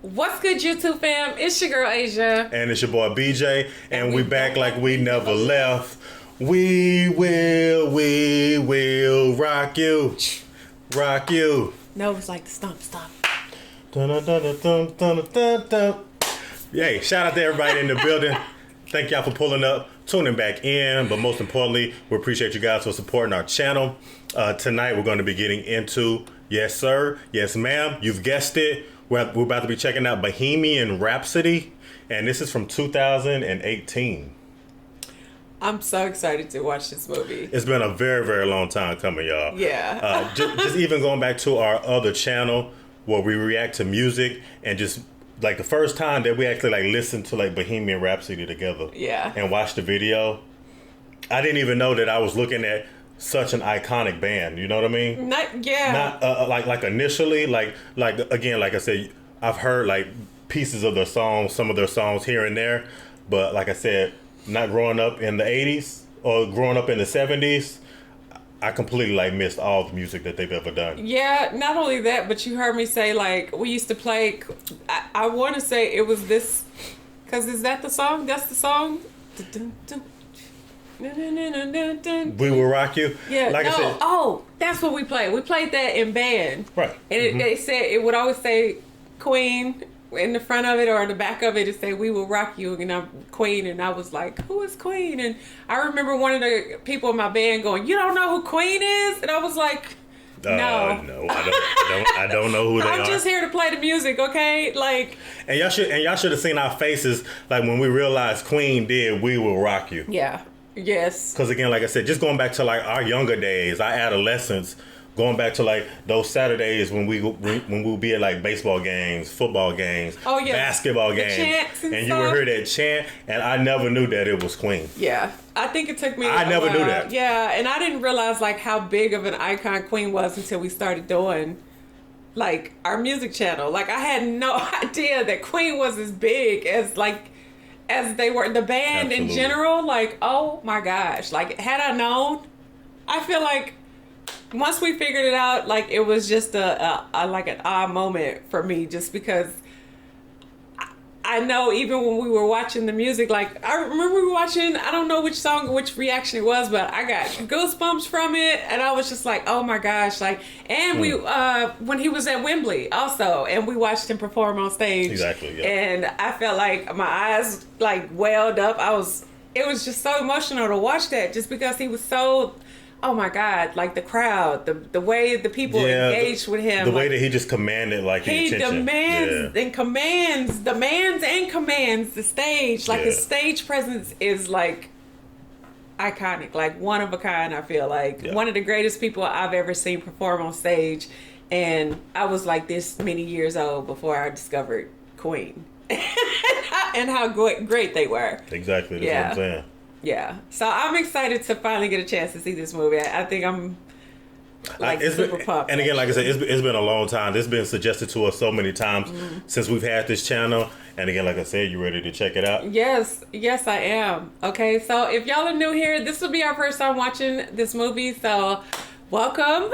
What's good, YouTube fam? It's your girl Asia. And it's your boy BJ. And we back like we never left. We will rock you. Rock you. No, it's like the stomp. Yay, shout out to everybody in the building. Thank y'all for pulling up, tuning back in. But most importantly, we appreciate you guys for supporting our channel. Tonight we're going to be getting into, yes sir, yes ma'am, you've guessed it. We're about to be checking out Bohemian Rhapsody, and this is from 2018. I'm so excited to watch this movie. It's been a very, very long time coming, y'all. Yeah. Just even going back to our other channel where we react to music, and just like the first time that we actually like listened to like Bohemian Rhapsody together. Yeah. And watched the video. I didn't even know that I was looking at such an iconic band, you know what I mean? Not like initially, like again, like I said, I've heard like pieces of their songs, some of their songs here and there, but like I said, not growing up in the 80s or growing up in the 70s, I completely like missed all the music that they've ever done. Yeah, not only that, but you heard me say like we used to play. I want to say it was this, because is that the song? That's the song. We Will Rock You. Yeah. Like no. I said, That's what we played. We played that in band. Right. And it said, it would always say Queen in the front of it, or the back of it. It said, "We will rock you," and I'm Queen. And I was like, "Who is Queen?" And I remember one of the people in my band going, "You don't know who Queen is?" And I was like, No, I don't know who they are. I'm just here to play the music, okay? Like, and y'all should have seen our faces like when we realized Queen did "We Will Rock You." Yeah. Yes. Because again, like I said, just going back to like our younger days, our adolescence, going back to like those Saturdays when we would be at like baseball games, football games, basketball games, chants and you would hear that chant, and I never knew that it was Queen. Yeah, I think it took me. I never knew that. Yeah, and I didn't realize like how big of an icon Queen was until we started doing like our music channel. Like I had no idea that Queen was as big as they were, the band in general. Like, oh my gosh, like had I known, I feel like once we figured it out, like it was just a like an odd moment for me, just because I know even when we were watching the music, like I remember we were watching, I don't know which song, which reaction it was, but I got goosebumps from it, and I was just like, oh my gosh, like, and we when he was at Wembley also, and we watched him perform on stage. Exactly. Yeah. And I felt like my eyes like welled up. It was just so emotional to watch that, just because he was so. Oh my God! Like the crowd, the way the people engaged with him, the way that he just commanded, like he demands and commands the stage. Like his stage presence is like iconic, like one of a kind. I feel like one of the greatest people I've ever seen perform on stage, and I was like this many years old before I discovered Queen and how great they were. Exactly, that's what I'm saying. Yeah, so I'm excited to finally get a chance to see this movie. I think I'm super pumped. And again, like I said, it's been a long time. This has been suggested to us so many times since we've had this channel. And again, like I said, you ready to check it out? Yes, I am. Okay, so if y'all are new here, this will be our first time watching this movie, so welcome.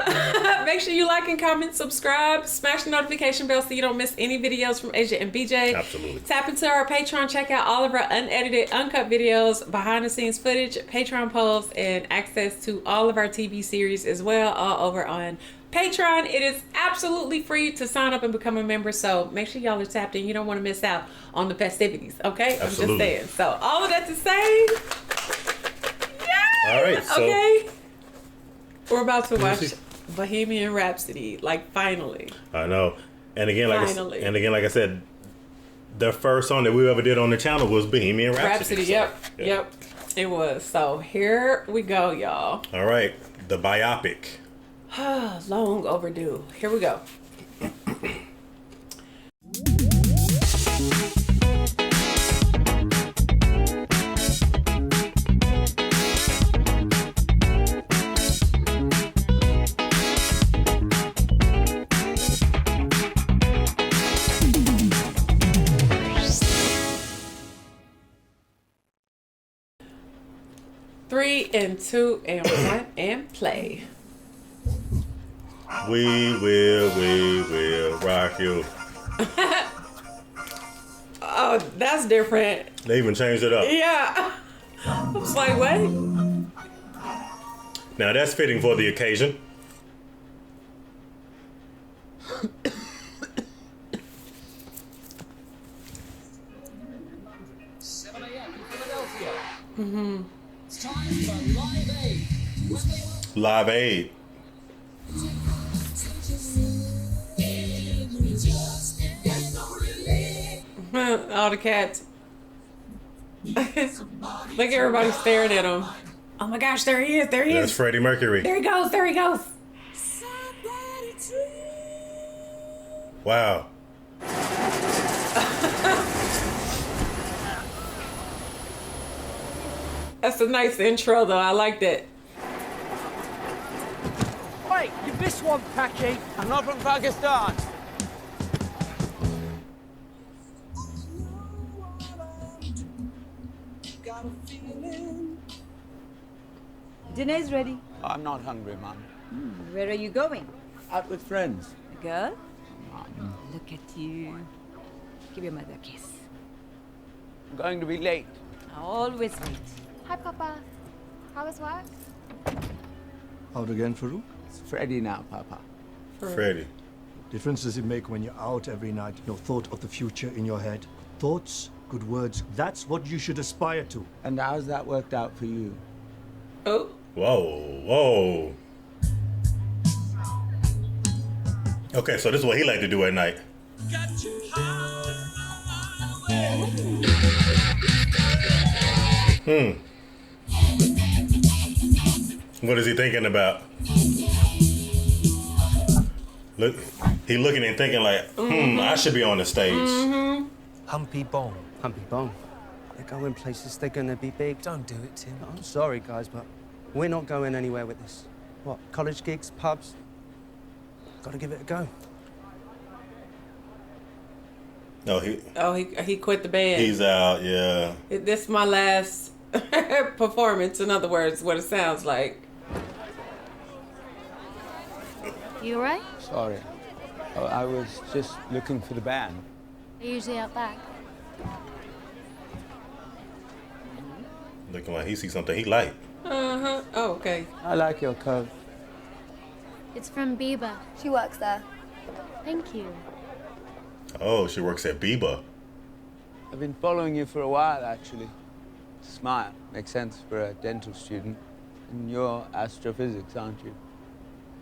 Make sure you like and comment, subscribe, smash the notification bell so you don't miss any videos from Asia and BJ. Absolutely. Tap into our Patreon, check out all of our unedited, uncut videos, behind the scenes footage, Patreon polls, and access to all of our TV series as well, all over on Patreon. It is absolutely free to sign up and become a member, so make sure y'all are tapped in. You don't want to miss out on the festivities, okay? Absolutely. I'm just saying. So all of that to say, all right, so okay. We're about to watch Bohemian Rhapsody, like finally. I know, and again, like I said, the first song that we ever did on the channel was Bohemian Rhapsody. Yep, it was. So here we go, y'all. All right, the biopic. Long overdue. Here we go. 3 and 2 and 1 and play. We will rock you. Oh, that's different. They even changed it up. Yeah. I was like, what? Now that's fitting for the occasion. Mm-hmm. It's time for Live Aid. Live Aid. All the cats. Look at everybody staring at him. Oh my gosh, there he is. There he is. That's Freddie Mercury. There he goes. There he goes. Wow. That's a nice intro, though. I liked it. Wait, you missed one, Paki. I'm not from Pakistan. Dinner's ready. I'm not hungry, Mum. Where are you going? Out with friends. A girl? Look at you. Give your mother a kiss. I'm going to be late. Always late. Hi, Papa. How was work? Out again, Farouk? It's Freddie now, Papa. Freddie. Difference does it make when you're out every night? No thought of the future in your head. Thoughts, good words, that's what you should aspire to. And how's that worked out for you? Oh. Whoa, whoa. Okay, so this is what he like to do at night. What is he thinking about? Look, he looking and thinking like, I should be on the stage. Humpy Bong. Humpy Bong. They're going places, they're gonna be big. Don't do it, Tim. I'm sorry, guys, but we're not going anywhere with this. What, college gigs, pubs? Gotta give it a go. No, he quit the band. he's out, yeah. This is my last performance, in other words, what it sounds like. You alright? Sorry. Oh, I was just looking for the band. They're usually out back. Looking like he sees something he like. Uh-huh. Oh, okay. I like your coat. It's from Bieber. She works there. Thank you. Oh, she works at Biba. I've been following you for a while, actually. Smile. Makes sense for a dental student. And you're astrophysics, aren't you?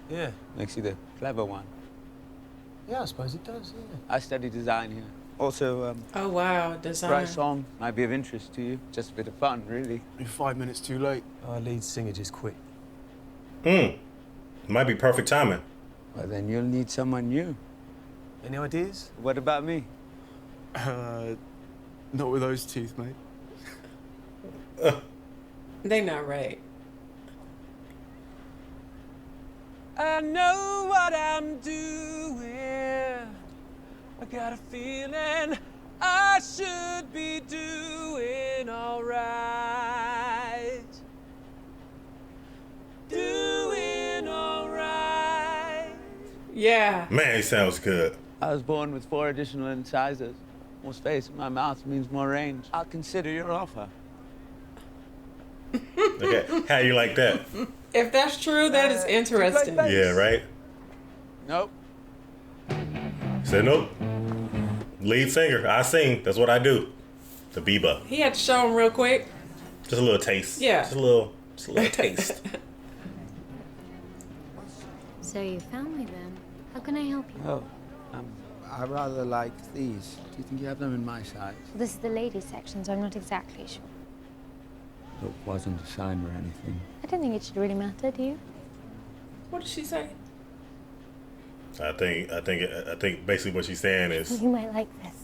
Yeah. Makes you the clever one. Yeah, I suppose it does, yeah. I study design here. Also, Oh, wow. Design. write a song might be of interest to you. Just a bit of fun, really. You're 5 minutes too late. Our lead singer just quit. Might be perfect timing. Well, then you'll need someone new. Any ideas? What about me? Not with those teeth, mate. They not right. I know what I'm doing. I got a feeling I should be doing all right. Doing all right. Yeah. Man, he sounds good. I was born with 4 additional incisors. More space in my mouth means more range. I'll consider your offer. Okay, how you like that? If that's true, that is interesting. Yeah, right? Nope. Said nope. Lead singer, I sing. That's what I do. The Biba. He had to show him real quick. Just a little taste. Yeah. Just a little taste. So you found me then. How can I help you? Oh, I rather like these. Do you think you have them in my size? This is the ladies section, so I'm not exactly sure. It wasn't a sign or anything. I don't think it should really matter, do you? What did she say? I think basically what she's saying is You might like this.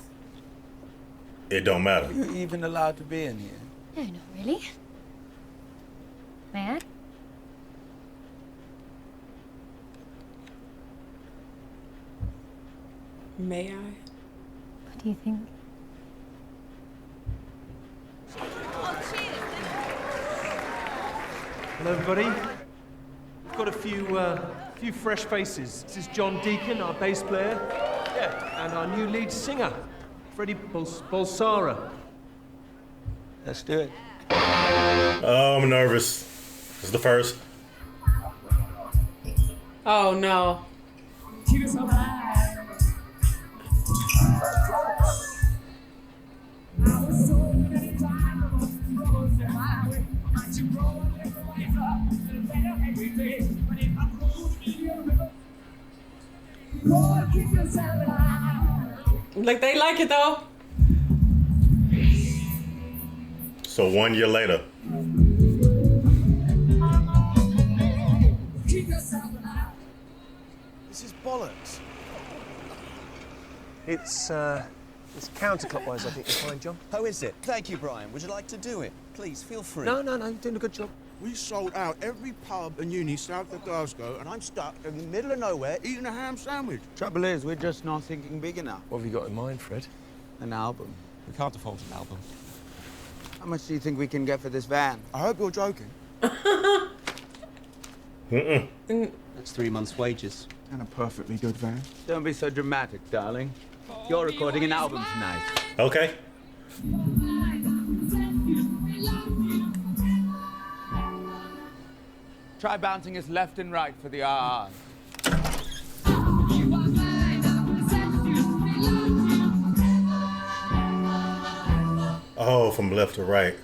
it don't matter. Are you even allowed to be in here? No, not really. May I? May I? What do you think? Hello, everybody. We've got a few fresh faces. This is John Deacon, our bass player, and our new lead singer. Freddie Balsara. Let's do it. Oh, I'm nervous. This is the first. Oh no. Like they like it though. So 1 year later. This is bollocks. It's counterclockwise, I think you'll find, John. Oh, is it? Thank you, Brian. Would you like to do it? Please, feel free. No, you're doing a good job. We sold out every pub and uni south of Glasgow, and I'm stuck in the middle of nowhere eating a ham sandwich. Trouble is, we're just not thinking big enough. What have you got in mind, Fred? An album. We can't afford an album. How much do you think we can get for this van? I hope you're joking. That's 3 months' wages. And a perfectly good van. Don't be so dramatic, darling. You're recording an album tonight. Okay. Try bouncing us left and right for the RRs. Oh, from left to right.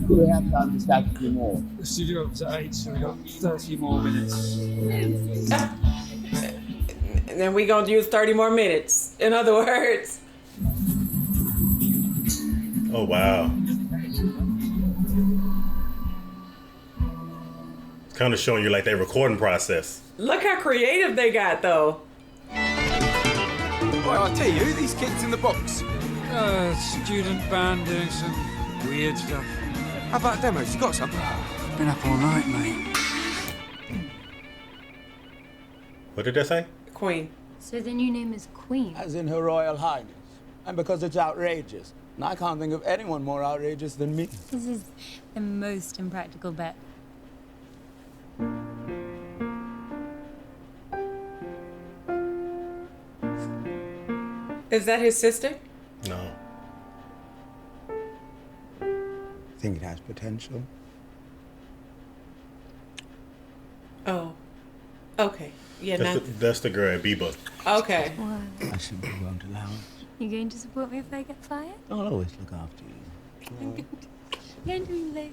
We have to understand a few more. The studio up to 8, so we've got 30 more minutes. And then we gonna use 30 more minutes. In other words. Oh, wow. It's kind of showing you like their recording process. Look how creative they got though. Well, I tell you, these kids in the box. Student band doing some weird stuff. How about demos? You got some? Been up all night, mate. What did they say? Queen. So the new name is Queen. As in Her Royal Highness. And because it's outrageous. And I can't think of anyone more outrageous than me. This is the most impractical bet. Is that his sister? No. I think it has potential. Oh. Okay. Yeah, That's the girl at Bieber. Okay. What? I simply won't allow it. You going to support me if I get fired? I'll always look after you. I'm going to be late.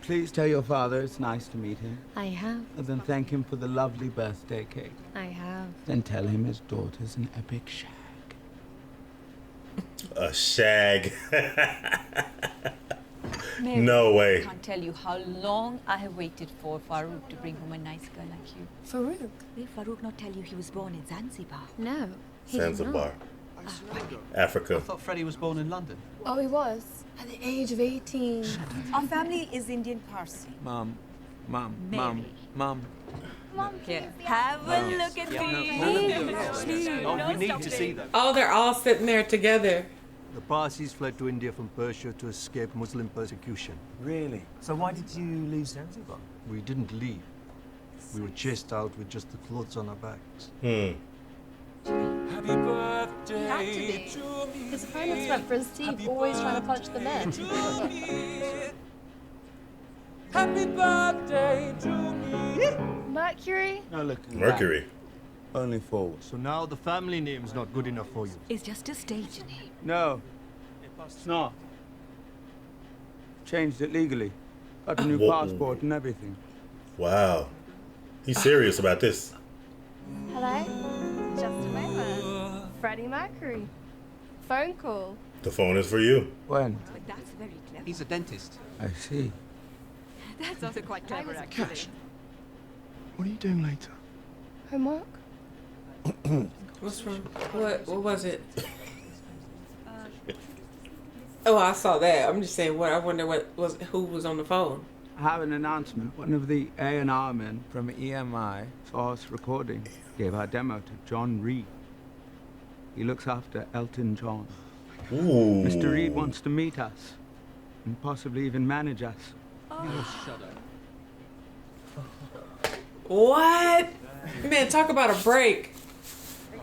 Please tell your father it's nice to meet him. I have. And then thank him for the lovely birthday cake. I have. Then tell him his daughter's an epic shag. A shag. Mary, No way. I can't tell you how long I have waited for Farouk to bring home a nice girl like you. Farouk? Will Farouk not tell you he was born in Zanzibar? No. He did Zanzibar. not. Africa. I thought Freddie was born in London. Oh, he was? At the age of 18. Our family is Indian Parsi. Mum. Mary. Mum. Here, have a look at these. Oh, we need to see them. Oh, they're all sitting there together. The Parsis fled to India from Persia to escape Muslim persecution. Really? So why did you leave Zanzibar? We didn't leave. We were chased out with just the clothes on our backs. Happy birthday to me. His parents went for his teeth, always trying to punch the men. Happy birthday to me. Mercury? No looking Mercury. back. Only forward. So now the family name's not good enough for you. It's just a stage name. No, it's not. Changed it legally. Got a new Whoa. passport and everything. Wow. He's serious about this. Hello? Just a moment. Freddie Mercury. Phone call. The phone is for you. When? But that's very clever. He's a dentist. I see. That's also quite clever, actually. Cash. What are you doing later? Homework? What's wrong? What was it? Oh, I saw that. I'm just saying. What I wonder who was on the phone. I have an announcement. One of the A&R men from EMI saw us recording. Gave our demo to John Reed. He looks after Elton John. Ooh. Mr. Reed wants to meet us and possibly even manage us. You shut up. What? Man, talk about a break.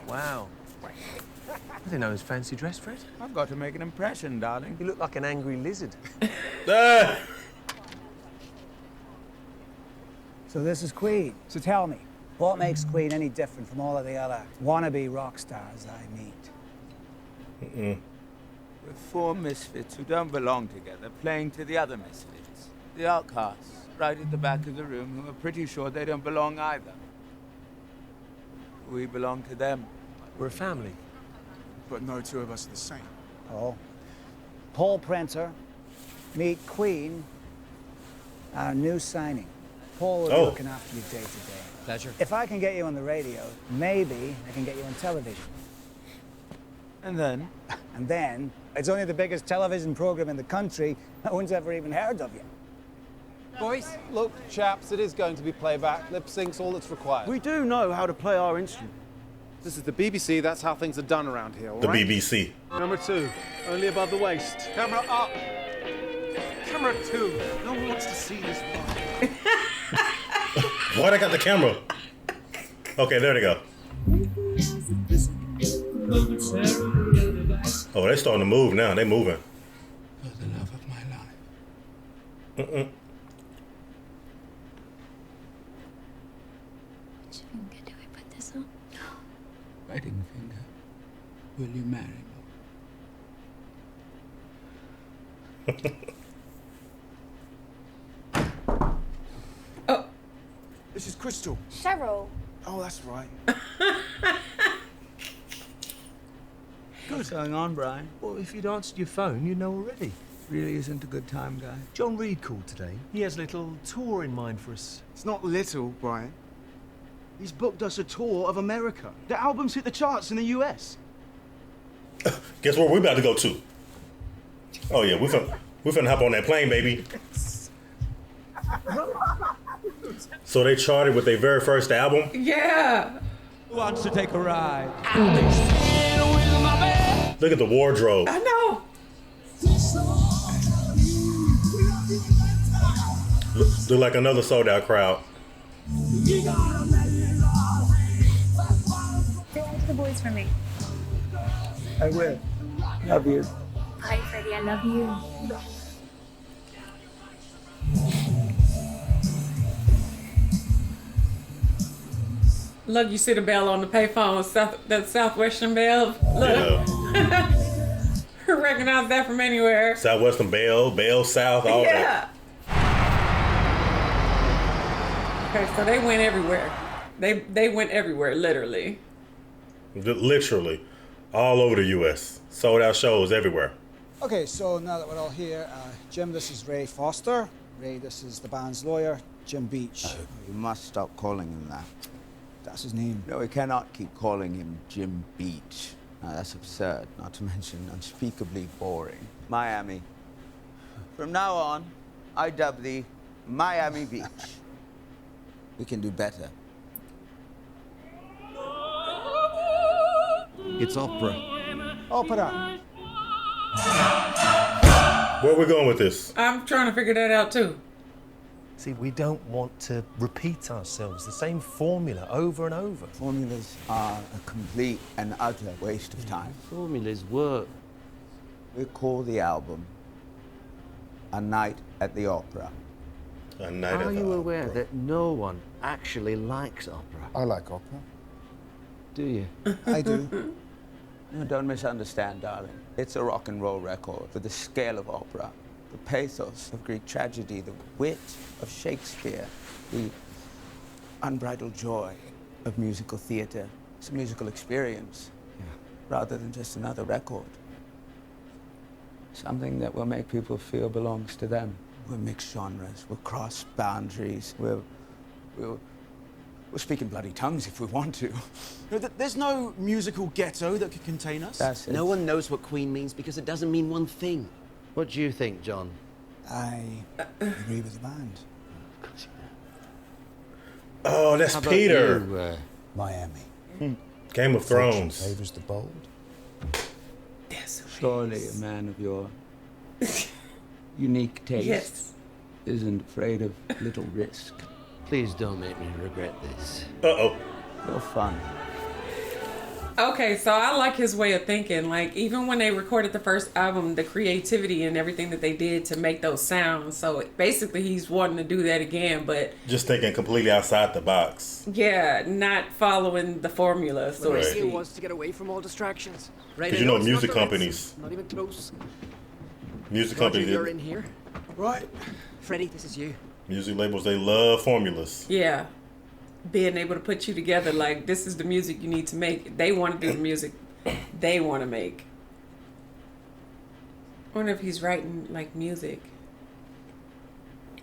Wow. I didn't know it was fancy dress, Fred. I've got to make an impression, darling. You look like an angry lizard. So this is Queen. So tell me, what makes Queen any different from all of the other wannabe rock stars I meet? We're four misfits who don't belong together, playing to the other misfits. The outcasts, right at the back of the room, who are pretty sure they don't belong either. We belong to them. We're a family. But no two of us are the same. Oh. Paul Printer, meet Queen, our new signing. Paul will be looking after you day to day. Pleasure. If I can get you on the radio, maybe I can get you on television. And then? And then, it's only the biggest television program in the country. No one's ever even heard of you. Boys, look, chaps, it is going to be playback. Lip sync's all that's required. We do know how to play our instrument. This is the BBC, that's how things are done around here, all The right? BBC. Number 2, only above the waist. Camera up. Camera 2. No one wants to see this one. What? I got the camera. Okay, there they go. Oh, they're starting to move now. They're moving. You're the love of my life. Finger, do I put this on? Wedding finger, will you marry me? Oh. This is Crystal. Cheryl. Oh, that's right. What's going on, Brian? Well, if you'd answered your phone, you'd know already. Really isn't a good time, guy. John Reed called today. He has a little tour in mind for us. It's not little, Brian. He's booked us a tour of America. The album's hit the charts in the US. Guess where we're about to go to? Oh yeah, we're finna hop on that plane, baby. So they charted with their very first album? Yeah. Who wants to take a ride? Look at the wardrobe. I know. Look like another sold out crowd. Say hi to the boys for me. I will. Love you. Hi, Freddie. I love you. Look, you see the bell on the payphone, that Southwestern bell. Look. Yeah. Recognize that from anywhere. Southwestern Bell South, all that. Okay, so they went everywhere. They went everywhere, literally. Literally. All over the U.S. Sold out shows everywhere. Okay, so now that we're all here, Jim, this is Ray Foster. Ray, this is the band's lawyer, Jim Beach. You must stop calling him that. That's his name. No, we cannot keep calling him Jim Beach. That's absurd, not to mention unspeakably boring. Miami. From now on, I dub thee Miami Beach. We can do better. It's opera. Opera. Where are we going with this? I'm trying to figure that out too. See, we don't want to repeat ourselves, the same formula over and over. Formulas are a complete and utter waste of time. Formulas work. We call the album A Night at the Opera. A Night Are at the you Opera. aware that no one actually likes opera? I like opera. Do you? I do. No, don't misunderstand, darling. It's a rock and roll record with the scale of opera, the pathos of Greek tragedy, the wit of Shakespeare, the unbridled joy of musical theater. It's a musical experience, rather than just another record. Something that will make people feel belongs to them. We'll mix genres, we'll cross boundaries, we'll speak in bloody tongues if we want to. There's no musical ghetto that could contain us. That's it. No one knows what Queen means because it doesn't mean one thing. What do you think, John? I agree with the band. Oh, that's How about Peter. you, Miami. Game of Thrones. Favors the bold. Surely a man of your unique taste Yes. isn't afraid of little risk. Please don't make me regret this. Uh-oh. You're fun. Okay, so I like his way of thinking. Like, even when they recorded the first album, the creativity and everything that they did to make those sounds. So basically, he's wanting to do that again, but just thinking completely outside the box. Yeah, not following the formula, so to Right. speak. He wants to get away from all distractions. Right? Because you know music companies. Not even close. Music Roger, companies. you're in here. Right. Freddie, this is you. Music labels, they love formulas. Yeah. Being able to put you together, like, this is the music you need to make. They want to do the music they want to make. I wonder if he's writing, like, music.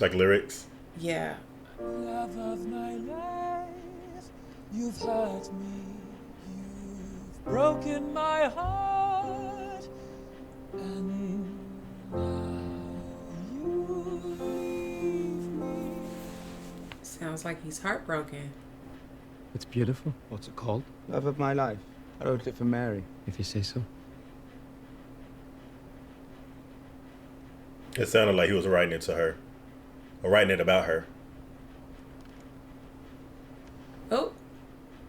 Like lyrics? Yeah. Love of my life, you've hurt me, you've broken my heart, and now you leave me. Sounds like he's heartbroken. It's beautiful. What's it called? Love of my life. I wrote it for Mary. If you say so. It sounded like he was writing it to her. Or writing it about her. Oh.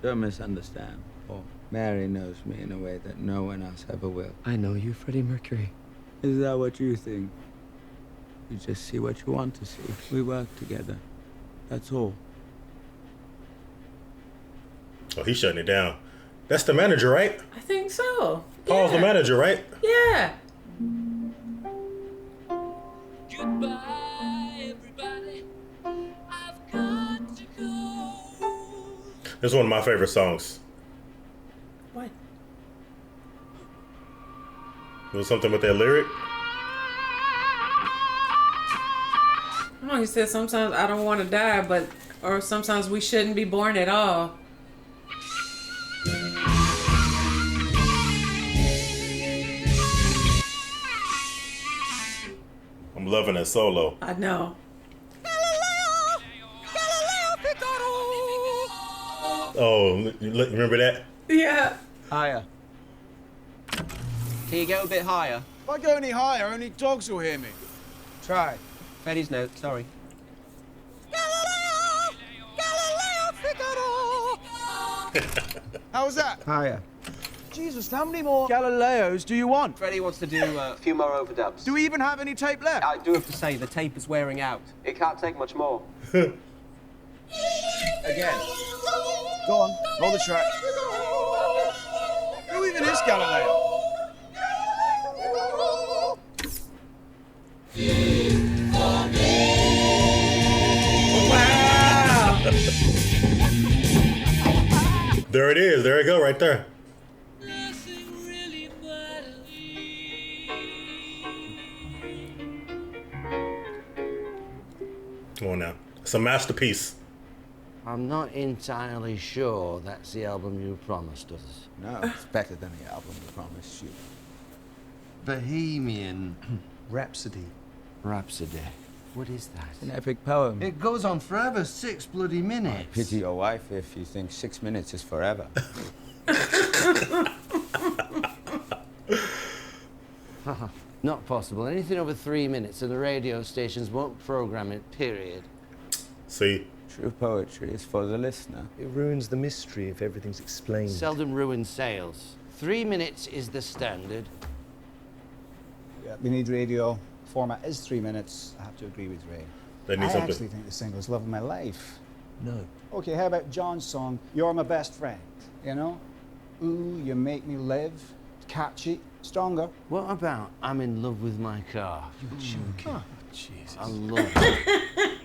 Don't misunderstand, Paul. Mary knows me in a way that no one else ever will. I know you, Freddie Mercury. Is that what you think? You just see what you want to see. We work together. That's all. Oh, he's shutting it down. That's the manager, right? I think so. Paul's the manager, right? Yeah. Goodbye, everybody. I've got to go. This is one of my favorite songs. What? It was something with that lyric. Oh, he said sometimes I don't want to die, but, or sometimes we shouldn't be born at all. I'm loving that solo. I know. Oh, remember that? Yeah. Higher. Can you go a bit higher? If I go any higher, only dogs will hear me. Try. Freddie's note, sorry. How was that? Higher. Jesus, how many more Galileos do you want? Freddie wants to do a few more overdubs. Do we even have any tape left? I do have to say, the tape is wearing out. It can't take much more. Again. Go on, roll the track. Who even is Galileo? There it is. There you go, right there. Come on now. It's a masterpiece. I'm not entirely sure that's the album you promised us. No, it's better than the album we promised you. Bohemian Rhapsody. Rhapsody. What is that? It's an epic poem. It goes on forever, 6 bloody minutes. Pity your wife if you think 6 minutes is forever. Not possible. Anything over 3 minutes and the radio stations won't program it, period. See? True poetry is for the listener. It ruins the mystery if everything's explained. Seldom ruins sales. 3 minutes is the standard. Yeah, we need radio. Format is 3 minutes. I have to agree with Ray. They need I something. actually think the single is Love of My Life. No. Okay, how about John's song, You're My Best Friend? You know? Ooh, you make me live. Catchy, stronger. What about I'm in love with my car? You're joking. Oh, Jesus. I love it.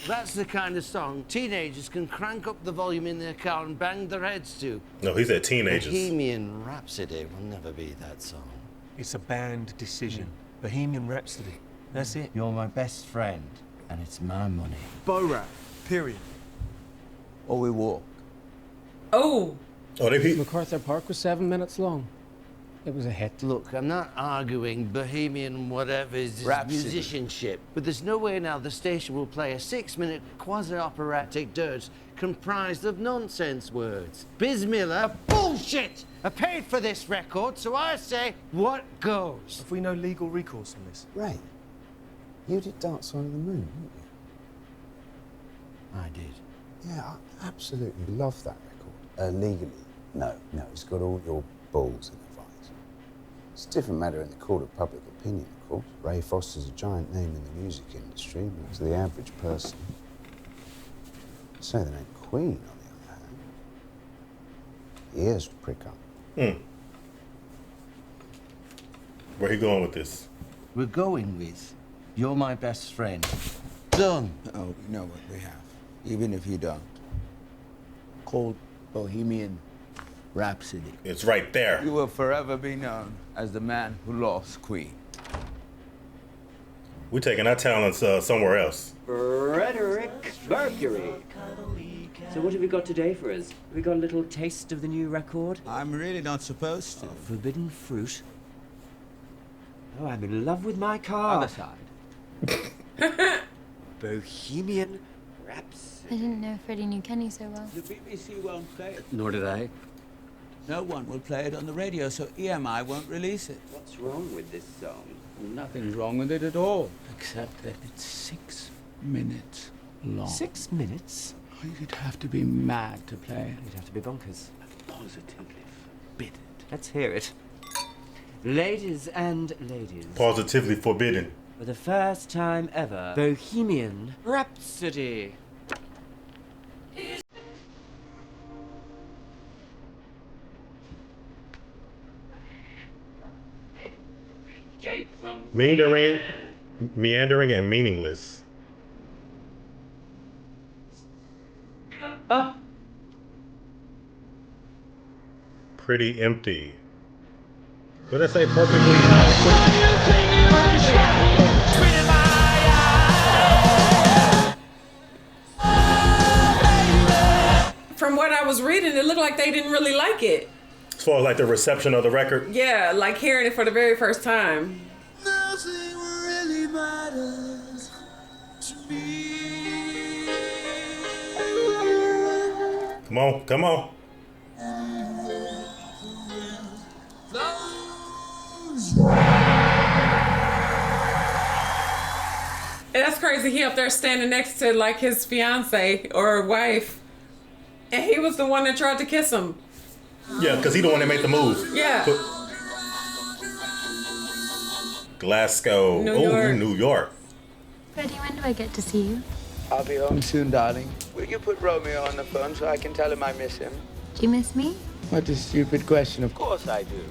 That's the kind of song teenagers can crank up the volume in their car and bang their heads to. No, he said teenagers. Bohemian Rhapsody will never be that song. It's a band decision. Bohemian Rhapsody. That's it. You're my best friend, and it's my money. Bo rap. Period. Or we walk. Oh. Oh, they MacArthur Park was 7 minutes long. It was a hit. Look, I'm not arguing Bohemian whatever's musicianship, but there's no way now the station will play a 6-minute quasi-operatic dirge comprised of nonsense words. Bismillah, bullshit! I paid for this record, so I say, what goes? Have we no legal recourse on this? Ray, you did Dance on the Moon, didn't I did. Yeah, I absolutely love that record. Legally, no, it's got all your balls in the vice. It's a different matter in the court of public opinion, of course. Ray Foster's a giant name in the music industry, but to the average person, say the name Queen, on the other hand, ears to prick up. Where he going with this? We're going with You're My Best Friend. Done. Oh, we know what we have, even if you don't. Called Bohemian Rhapsody. It's right there. You will forever be known as the man who lost Queen. We're taking our talents somewhere else. Frederick Mercury. So what have you got today for us? Have we got a little taste of the new record? I'm really not supposed to. Forbidden Fruit. Oh, I'm in love with my car. Other side. Bohemian Rhapsody. I didn't know Freddie knew Kenny so well. The BBC won't play it. Nor did I. No one will play it on the radio, so EMI won't release it. What's wrong with this song? Nothing's wrong with it at all, except that it's 6 minutes long. 6 minutes? Oh, you'd have to be mad to play it. You'd have to be bonkers. Positively forbidden. Let's hear it. Ladies and ladies. Positively forbidden. For the first time ever, Bohemian Rhapsody. Meandering and meaningless. Pretty empty. What did I say? Perfectly. From what I was reading, it looked like they didn't really like it. As far as like the reception of the record? Yeah, like hearing it for the very first time. Nothing really matters to me. Come on, come on. And that's crazy. He up there standing next to like his fiance or wife, and he was the one that tried to kiss him. Yeah, because he the one that made the move. Yeah. Glasgow. New York. New York. Freddie, when do I get to see you? I'll be home soon, darling. Will you put Romeo on the phone so I can tell him I miss him? Do you miss me? What a stupid question. Of course I do.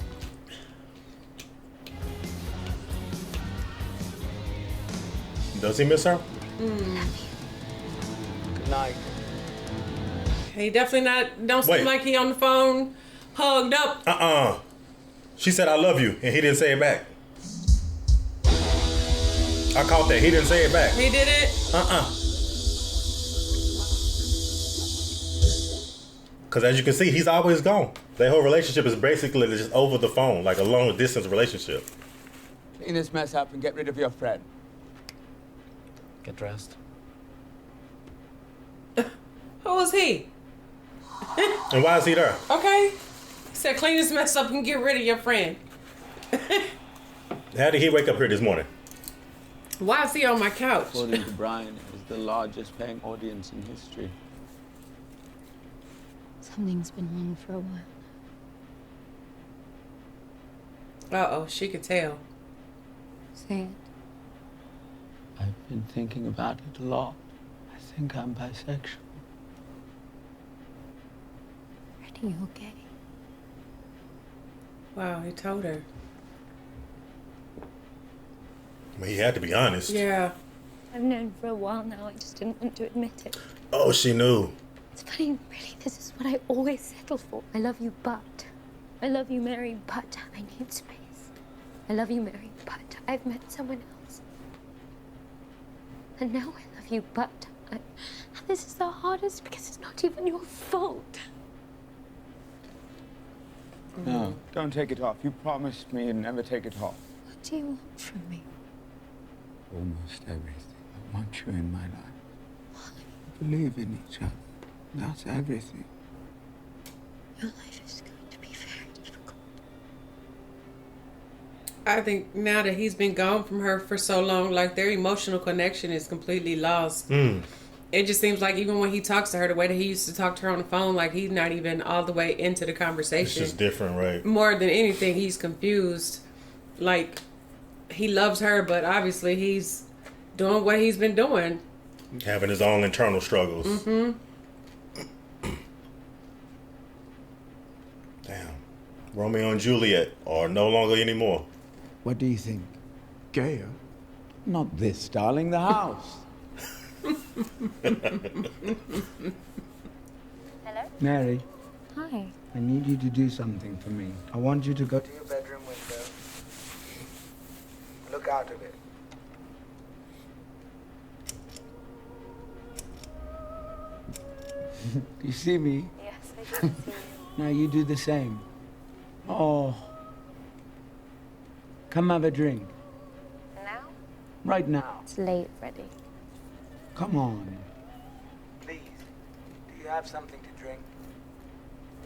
Does he miss her? Good night. He definitely don't seem like he on the phone, hugged up. She said, I love you, and he didn't say it back. I caught that. He didn't say it back. He did it? Because as you can see, he's always gone. Their whole relationship is basically just over the phone, like a long distance relationship. Clean this mess up and get rid of your friend. Get dressed. Who is he? And why is he there? Okay. He said, clean this mess up and get rid of your friend. How did he wake up here this morning? Why is he on my couch? According to Brian, it was the largest paying audience in history. Something's been on for a while. Uh-oh, she could tell. Say it. I've been thinking about it a lot. I think I'm bisexual. Freddie, you okay? Wow, he told her. I mean, he had to be honest. Yeah. I've known for a while now. I just didn't want to admit it. Oh, she knew. It's funny, really, this is what I always settle for. I love you, but. I love you, Mary, but I need space. I love you, Mary, but I've met someone else. And now I love you, but this is the hardest because it's not even your fault. No, don't take it off. You promised me you'd never take it off. What do you want from me? Almost everything. I want you in my life. Believe in each other. That's everything. Your life is going to be very difficult. I think now that he's been gone from her for so long, like their emotional connection is completely lost. it just seems like even when he talks to her, the way that he used to talk to her on the phone, like he's not even all the way into the conversation. It's just different, right? More than anything, he's confused. Like, he loves her, but obviously he's doing what he's been doing. Having his own internal struggles. Mm-hmm. Damn. Romeo and Juliet are no longer anymore. What do you think? Gayer? Not this, darling, the house. Hello? Mary, Hi. I need you to do something for me. I want you to go to your bedroom window. Look out of it. Do you see me? Yes, I do see you. Now you do the same. Oh. Come have a drink. Now? Right now. It's late, Freddie. Come on. Please. Do you have something to drink?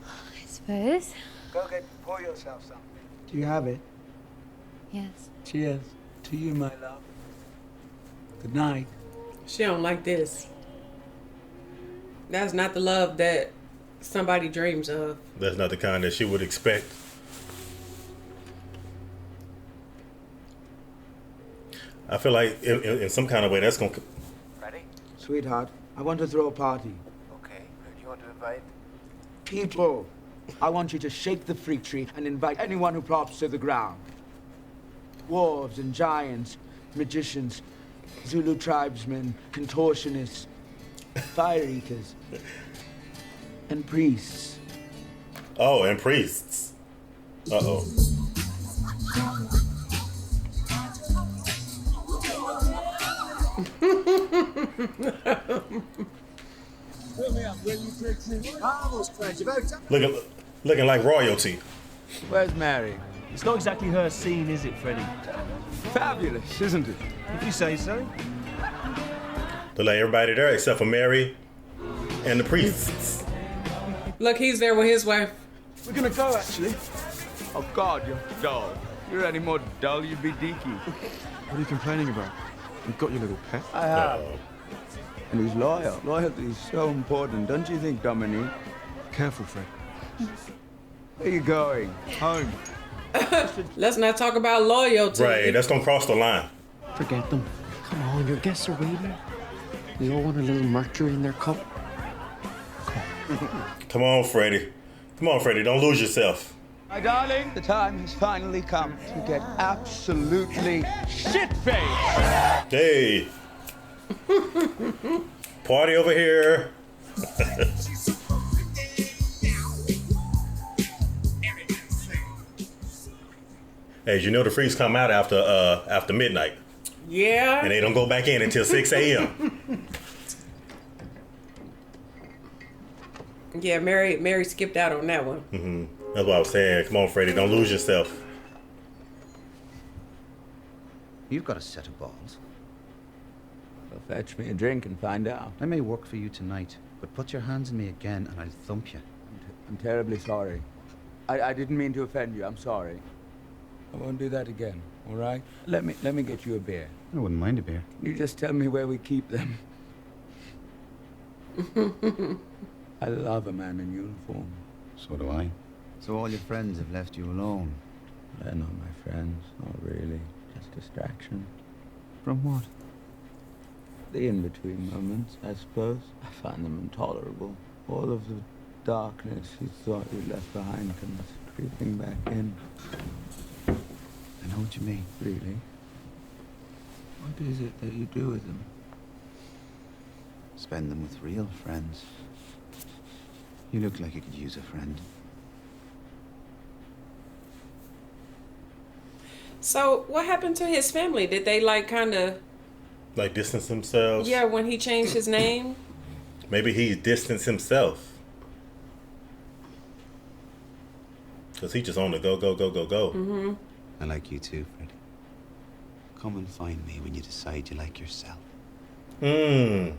I suppose. Pour yourself something. Do you have it? Yes. Cheers. To you, my love. Good night. She don't like this. That's not the love that somebody dreams of. That's not the kind that she would expect. I feel like in some kind of way that's going to... Ready? Sweetheart, I want to throw a party. Okay, who do you want to invite? People, I want you to shake the freak tree and invite anyone who props to the ground. Dwarves and giants, magicians, Zulu tribesmen, contortionists, fire eaters, and priests. Oh, and priests. Uh-oh. Looking like royalty. Where's Mary? It's not exactly her scene, is it, Freddie? Fabulous, isn't it? If you say so. Look like everybody there except for Mary and the priests. Look, he's there with his wife. We're gonna go, actually. Oh, God, you're dull. If you're any more dull, you'd be deaky. What are you complaining about? You've got your little pet. I have. And he's loyal. Loyalty is so important, don't you think, Dominique? Careful, Fred. Where are you going? Home. Let's not talk about loyalty. Right, that's gonna cross the line. Forget them. Come on, your guests are waiting. They all want a little mercury in their cup. Come on, Freddie. Come on, Freddie, don't lose yourself. My darling, the time has finally come to get absolutely shit-faced. Hey. Party over here. Hey, you know the freaks come out after midnight. Yeah. And they don't go back in until 6 a.m. Yeah, Mary skipped out on that one. Mm-hmm. That's what I was saying. Come on, Freddie, don't lose yourself. You've got a set of balls. Well, fetch me a drink and find out. I may work for you tonight, but put your hands on me again and I'll thump you. I'm terribly sorry. I didn't mean to offend you. I'm sorry. I won't do that again, all right? Let me get you a beer. I wouldn't mind a beer. You just tell me where we keep them. I love a man in uniform. So do I. So all your friends have left you alone? They're not my friends, not really. Just distraction. From what? The in-between moments, I suppose. I find them intolerable. All of the darkness you thought you left behind comes creeping back in. I know what you mean. Really? What is it that you do with them? Spend them with real friends. You look like you could use a friend. So, what happened to his family? Did they, like, kind of... Like, distance themselves? Yeah, when he changed his name? Maybe he distanced himself. Because he just on the go. Mm-hmm. I like you too, Freddie. Come and find me when you decide you like yourself. Can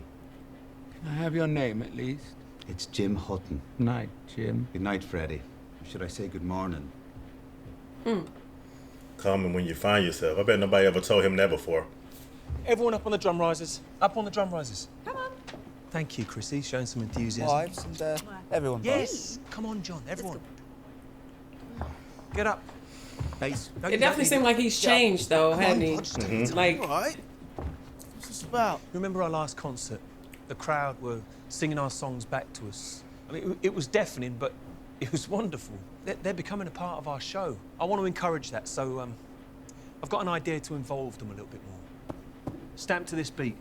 I have your name, at least? It's Jim Hutton. Night, Jim. Good night, Freddie. Or should I say good morning? Coming when you find yourself. I bet nobody ever told him that before. Everyone up on the drum risers. Up on the drum risers. Come on. Thank you, Chrissy, showing some enthusiasm. Wives and everyone. Yes! Come on, John, everyone. Get up. Bass. It definitely seemed like he's changed, though, hadn't he? Like, What's this about? Remember our last concert? The crowd were singing our songs back to us. I mean, it was deafening, but it was wonderful. They're becoming a part of our show. I want to encourage that, so I've got an idea to involve them a little bit more. Stamp to this beat.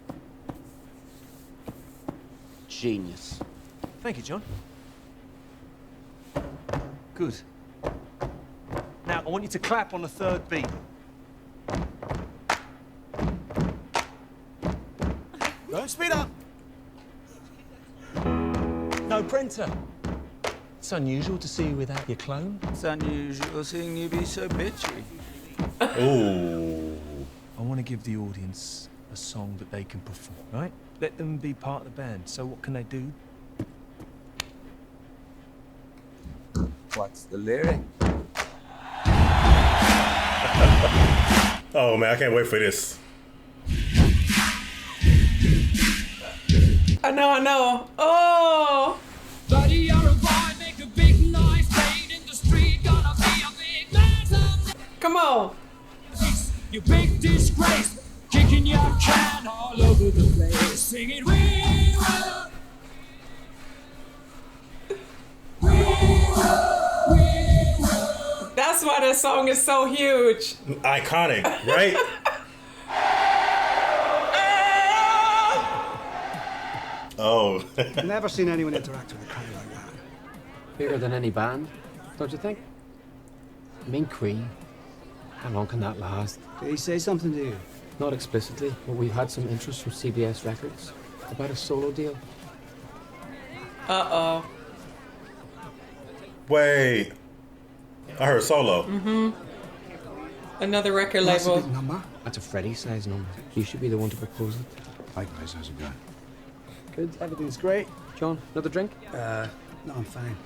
Genius. Thank you, John. Good. Now, I want you to clap on the third beat. Don't speed up. No printer. It's unusual to see you without your clone. It's unusual seeing you be so bitchy. Ooh. I want to give the audience a song that they can perform, right? Let them be part of the band. So what can they do? What's the lyric? Oh man, I can't wait for this. I know. Oh! Buddy, you're a boy, make a big noise, playing in the street, gonna be a big man someday. Come on. You big disgrace, kicking your can all over the place, singing we will. We will. That's why that song is so huge. Iconic, right? Oh. I've never seen anyone interact with a crowd like that. Bigger than any band, don't you think? Mean Queen. How long can that last? Did he say something to you? Not explicitly, but we've had some interest from CBS Records about a solo deal. Uh-oh. Wait. I heard solo. Mm-hmm. Another record That's label. a big number. That's a Freddie size number. You should be the one to propose it. Hi guys, how's it going? Good, everything's great. John, another drink? No, I'm fine.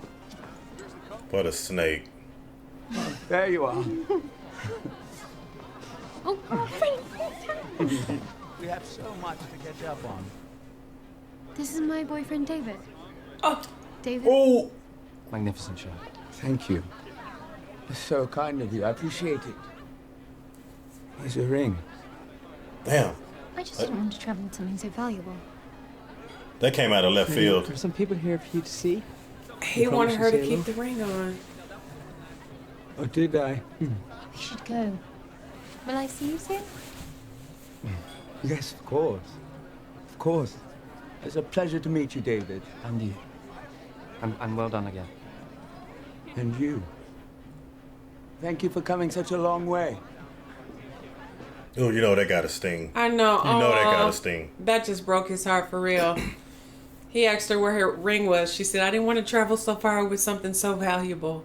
What a snake. There you are. Oh, We have so much to catch up on. this is my boyfriend, David. Oh, David. Oh. Magnificent shot. Thank you. It's so kind of you. I appreciate it. Here's a ring. Damn. I just didn't want to travel with something so valuable. That came out of left field. There's some people here for you to see. He wanted her to keep the ring on. Oh, did I? We should go. Will I see you soon? Yes, of course. Of course. It's a pleasure to meet you, David. And you. And well done again. And you. Thank you for coming such a long way. Oh, you know that got a sting. I know. You know that got a sting. That just broke his heart for real. He asked her where her ring was. She said, I didn't want to travel so far with something so valuable.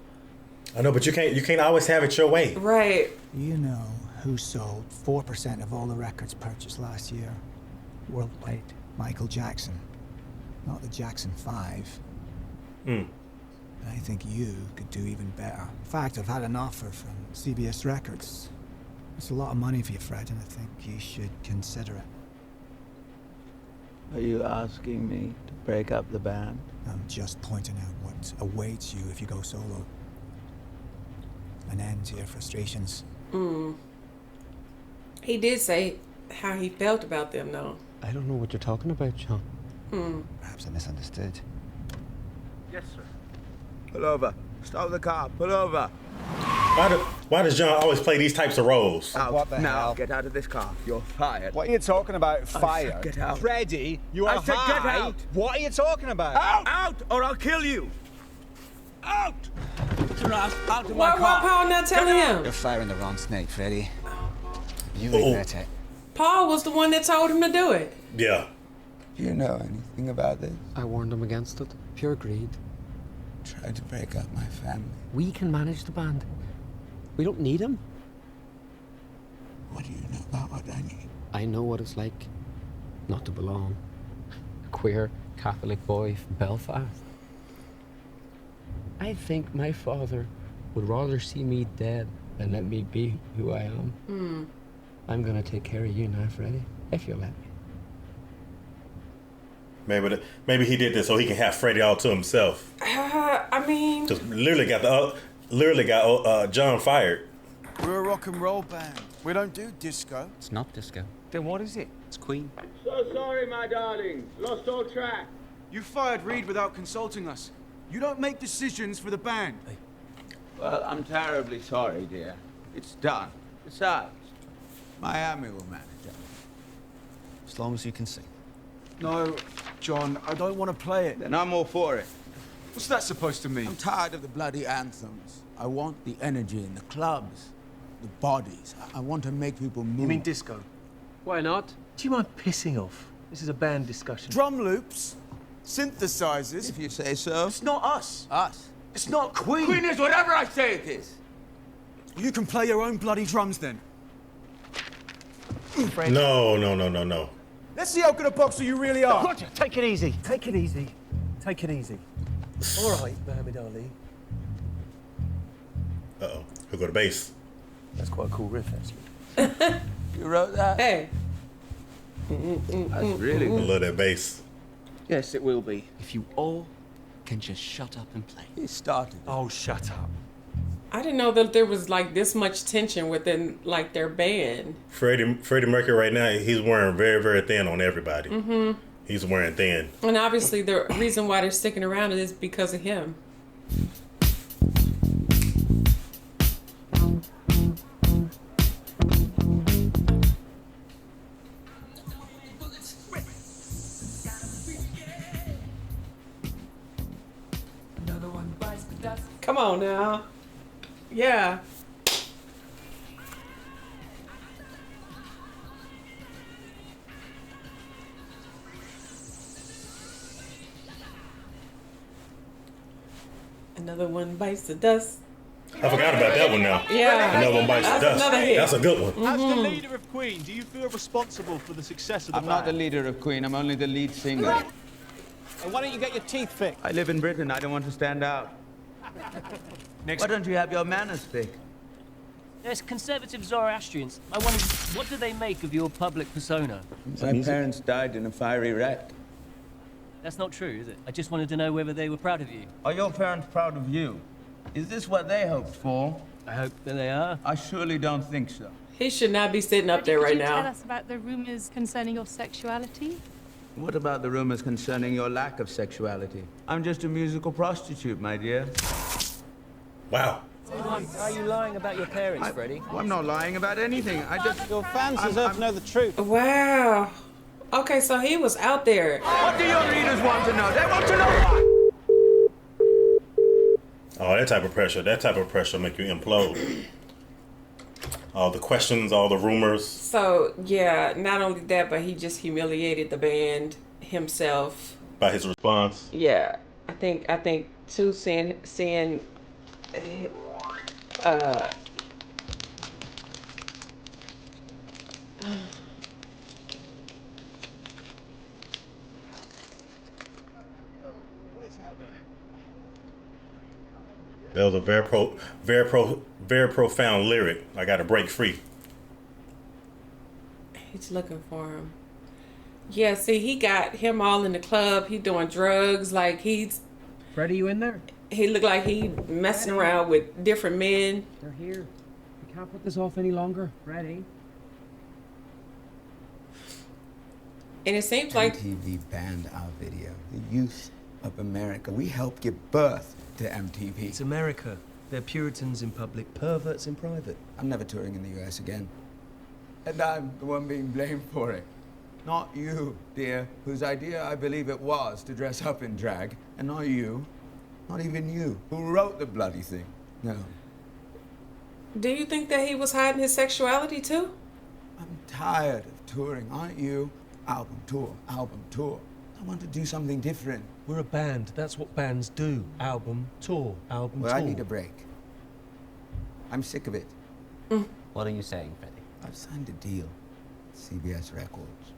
I know, but you can't always have it your way. Right. You know who sold 4% of all the records purchased last year? Worldwide. Michael Jackson. Not the Jackson 5. Hmm. And I think you could do even better. In fact, I've had an offer from CBS Records. It's a lot of money for you, Fred, and I think you should consider it. Are you asking me to break up the band? I'm just pointing out what awaits you if you go solo. An end to your frustrations. He did say how he felt about them, though. I don't know what you're talking about, John. Perhaps I misunderstood. Yes, sir. Pull over. Stop the car. Pull over. Why does John always play these types of roles? Out. What the now, hell? get out of this car. You're fired. What are you talking about, fired? Get out. Freddy, you are I said get out. What are you talking about? Out! Out, or I'll kill you. Out! Out of my Why car. Paul not telling him? You're firing the wrong snake, Freddy. You Oh. regret it. Paul was the one that told him to do it. Yeah. Do you know anything about this? I warned him against it. Pure greed. Tried to break up my family. We can manage the band. We don't need him. What do you know about what I need? I know what it's like not to belong. A queer Catholic boy from Belfast. I think my father would rather see me dead than let me be who I am. I'm gonna take care of you now, Freddy, if you'll let me. Maybe he did this so he can have Freddie all to himself. I mean, Just literally got John fired. We're a rock and roll band. We don't do disco. It's not disco. Then what is it? It's Queen. So sorry, my darling. Lost all track. You fired Reed without consulting us. You don't make decisions for the band. Well, I'm terribly sorry, dear. It's done. Besides, Miami will manage it. As long as you can sing. No, John, I don't want to play it. Then I'm all for it. What's that supposed to mean? I'm tired of the bloody anthems. I want the energy in the clubs, the bodies. I want to make people move. You mean disco? Why not? Do you mind pissing off? This is a band discussion. Drum loops, synthesizers. If you say so. It's not us. Us? It's not Queen. Queen is whatever I say it is. You can play your own bloody drums then. No. Let's see how good a boxer you really are. Roger, take it easy. Take it easy. Take it easy. All right, Muhammad Ali. Uh-oh. He'll go to bass. That's quite a cool riff, actually. You wrote that? Hey. That's really I love that bass. Yes, it will be. If you all can just shut up and play. He started. Oh, shut up. I didn't know that there was like this much tension within like their band. Freddie Mercury right now, he's wearing very, very thin on everybody. Mm-hmm. He's wearing thin. And obviously the reason why they're sticking around is because of him. Come on now. Yeah. Another one bites the dust. I forgot about that one now. Yeah. Another one bites the dust. Another hit. That's a good one. As the leader of Queen, do you feel responsible for the success of the I'm band? not the leader of Queen. I'm only the lead singer. And why don't you get your teeth fixed? I live in Britain. I don't want to stand out. Next. Why don't you have your manners fixed? There's conservative Zoroastrians. I wonder, what do they make of your public persona? My parents died in a fiery wreck. That's not true, is it? I just wanted to know whether they were proud of you. Are your parents proud of you? Is this what they hoped for? I hope that they are. I surely don't think so. He should not be sitting up there right Could you tell now. us about the rumors concerning your sexuality? What about the rumors concerning your lack of sexuality? I'm just a musical prostitute, my dear. Wow. Are you lying about your parents, Freddie? I'm not lying about anything. I just... Your fans deserve to know the truth. Wow. Okay, so he was out there. What do your readers want to know? They want to know what? Oh, that type of pressure make you implode. All the questions, all the rumors. So, yeah, not only that, but he just humiliated the band himself. By his response. Yeah. I think too, seeing that was a very profound lyric. I got to break free. He's looking for him. Yeah, see, he got him all in the club. He doing drugs. Like, he's... Freddie, you in there? He looked like he messing around with different men. They're here. We can't put this off any longer. Freddie? And it seems like... MTV banned our video. The youth of America. We helped give birth to MTV. It's America. They're Puritans in public, perverts in private. I'm never touring in the US again. And I'm the one being blamed for it. Not you, dear, whose idea I believe it was to dress up in drag. And not you, not even you, who wrote the bloody thing. No. Do you think that he was hiding his sexuality too? I'm tired of touring, aren't you? Album tour, album tour. I want to do something different. We're a band. That's what bands do. Album, tour, album, tour. Well, I need a break. I'm sick of it. What are you saying, Freddie? I've signed a deal with CBS Records.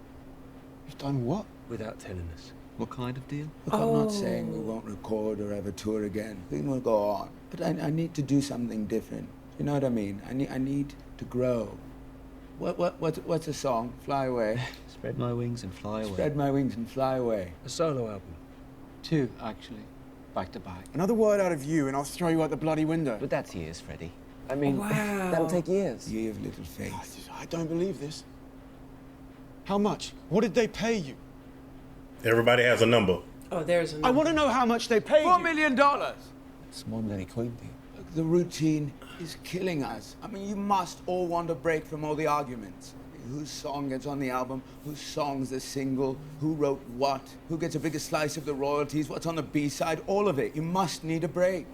You've done what? Without telling us. What kind of deal? Look, I'm not saying we won't record or ever tour again. Things will go on. But I need to do something different. You know what I mean? I need to grow. What's a song? Fly away. Spread my wings and fly away. Spread my wings and fly away. A solo album. 2, actually. Back to back. Another word out of you and I'll throw you out the bloody window. But that's years, Freddie. I mean, Wow. that'll take years. You have little faith. I don't believe this. How much? What did they pay you? Everybody has a number. Oh, there's a I want to know how much they paid $4 you. million. It's more than any coin did. Look, the routine is killing us. I mean, you must all want a break from all the arguments. Whose song gets on the album? Whose song's the single? Who wrote what? Who gets a bigger slice of the royalties? What's on the B-side? All of it. You must need a break.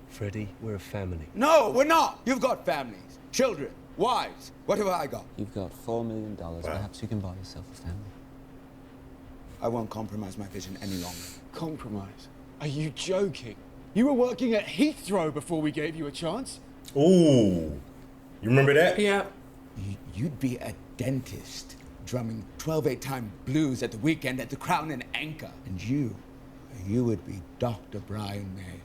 Freddie, we're a family. No, we're not. You've got families, children, wives. What have I got? You've got $4 million. Perhaps you can buy yourself a family. I won't compromise my vision any longer. Compromise? Are you joking? You were working at Heathrow before we gave you a chance? Ooh. You remember that? Yeah. You'd be a dentist drumming 12/8-time blues at the weekend at the Crown and Anchor. And you would be Dr. Brian May,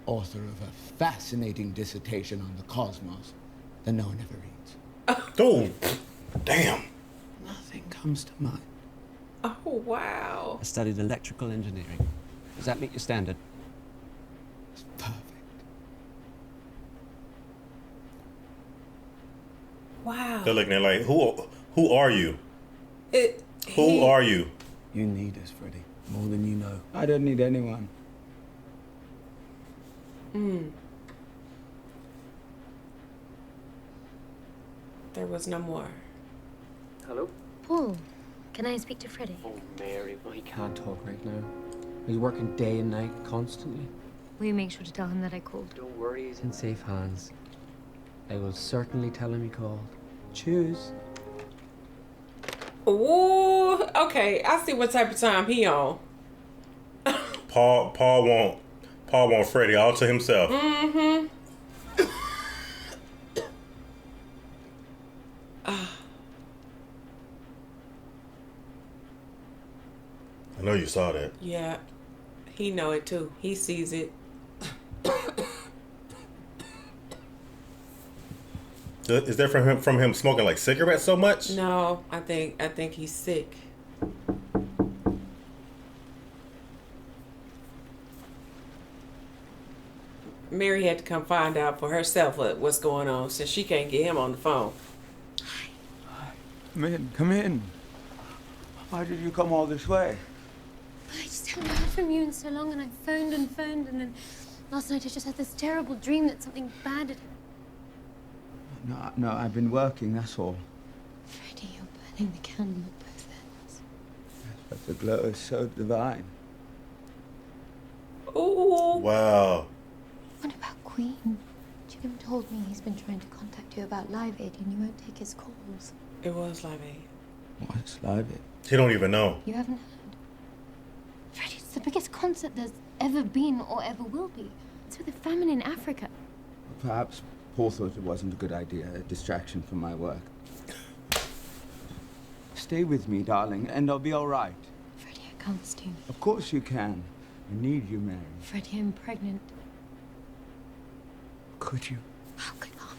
author of a fascinating dissertation on the cosmos that no one ever reads. Oh, damn. Nothing comes to mind. Oh, wow. I studied electrical engineering. Does that meet your standard? It's perfect. Wow. They're looking at like, who are you? Who are you? You need us, Freddie, more than you know. I don't need anyone. There was no more. Hello? Paul, can I speak to Freddie? Oh, Mary, well, he can't talk right now. He's working day and night, constantly. Will you make sure to tell him that I called? Don't worry, he's in safe hands. I will certainly tell him you called. Choose. Ooh, okay. I see what type of time he on. Paul want Freddie all to himself. Mm-hmm. I know you saw that. Yeah. He know it too. He sees it. Is that from him smoking like cigarettes so much? No, I think he's sick. Mary had to come find out for herself what's going on since she can't get him on the phone. Come in. Why did you come all this way? I just haven't heard from you in so long, and I phoned, and then last night I just had this terrible dream that something bad had... No, I've been working, that's all. Freddie, you're burning the candle at both ends. But the glow is so divine. Ooh. Wow. What about Queen? Jim told me he's been trying to contact you about Live Aid, and you won't take his calls. It was Live Aid. What's Live Aid? He don't even know. You haven't heard? Freddie, it's the biggest concert there's ever been or ever will be. It's with a famine in Africa. Perhaps Paul thought it wasn't a good idea, a distraction from my work. Stay with me, darling, and I'll be all right. Freddie, I can't stay. Of course you can. I need you, Mary. Freddie, I'm pregnant. Could you? How could I?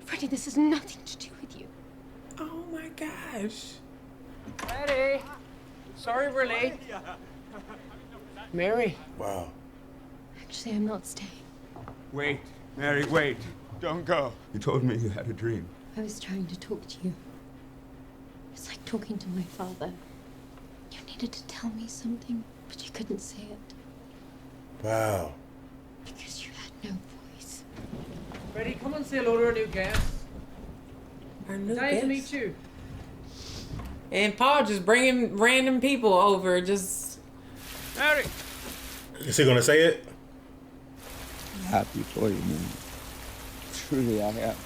Freddie, this has nothing to do with you. Oh my gosh. Freddie! Sorry we're late. Mary. Wow. Actually, I'm not staying. Wait, Mary, wait. Don't go. You told me you had a dream. I was trying to talk to you. It's like talking to my father. You needed to tell me something, but you couldn't say it. Wow. Because you had no voice. Freddie, come and say hello to our new guest. Our new Nice guest. to meet you. And Paul just bringing random people over, just... Mary! Is he gonna say it? I'm happy for you, man. Truly, I am.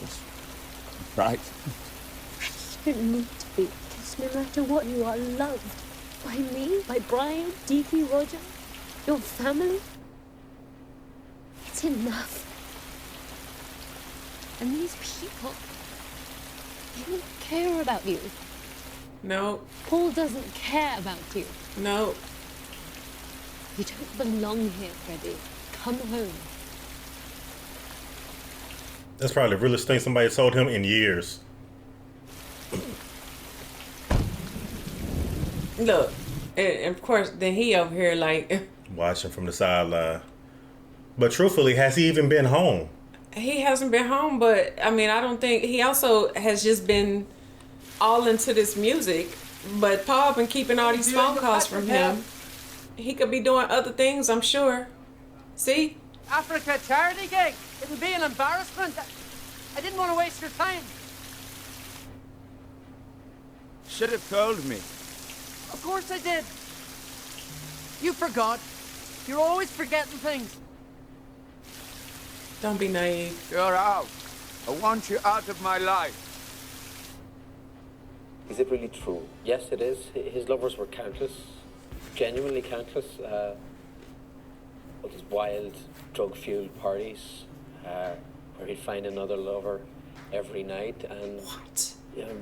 Just frightened. You don't need to be, because no matter what, you are loved. By me, by Brian, Deaky, Roger, your family. It's enough. And these people, they don't care about you. No. Paul doesn't care about you. No. You don't belong here, Freddie. Come home. That's probably the realest thing somebody told him in years. Look, and of course, then he over here like watching from the sideline. But truthfully, has he even been home? He hasn't been home, but I mean, I don't think he also has just been all into this music. But Paul been keeping all these phone calls from him. He could be doing other things, I'm sure. See? Africa charity gig. It'll be an embarrassment. I didn't want to waste your time. Should have told me. Of course I did. You forgot. You're always forgetting things. Don't be naive. You're out. I want you out of my life. Is it really true? Yes, it is. His lovers were countless, genuinely countless. These wild, drug-fueled parties where he'd find another lover every night and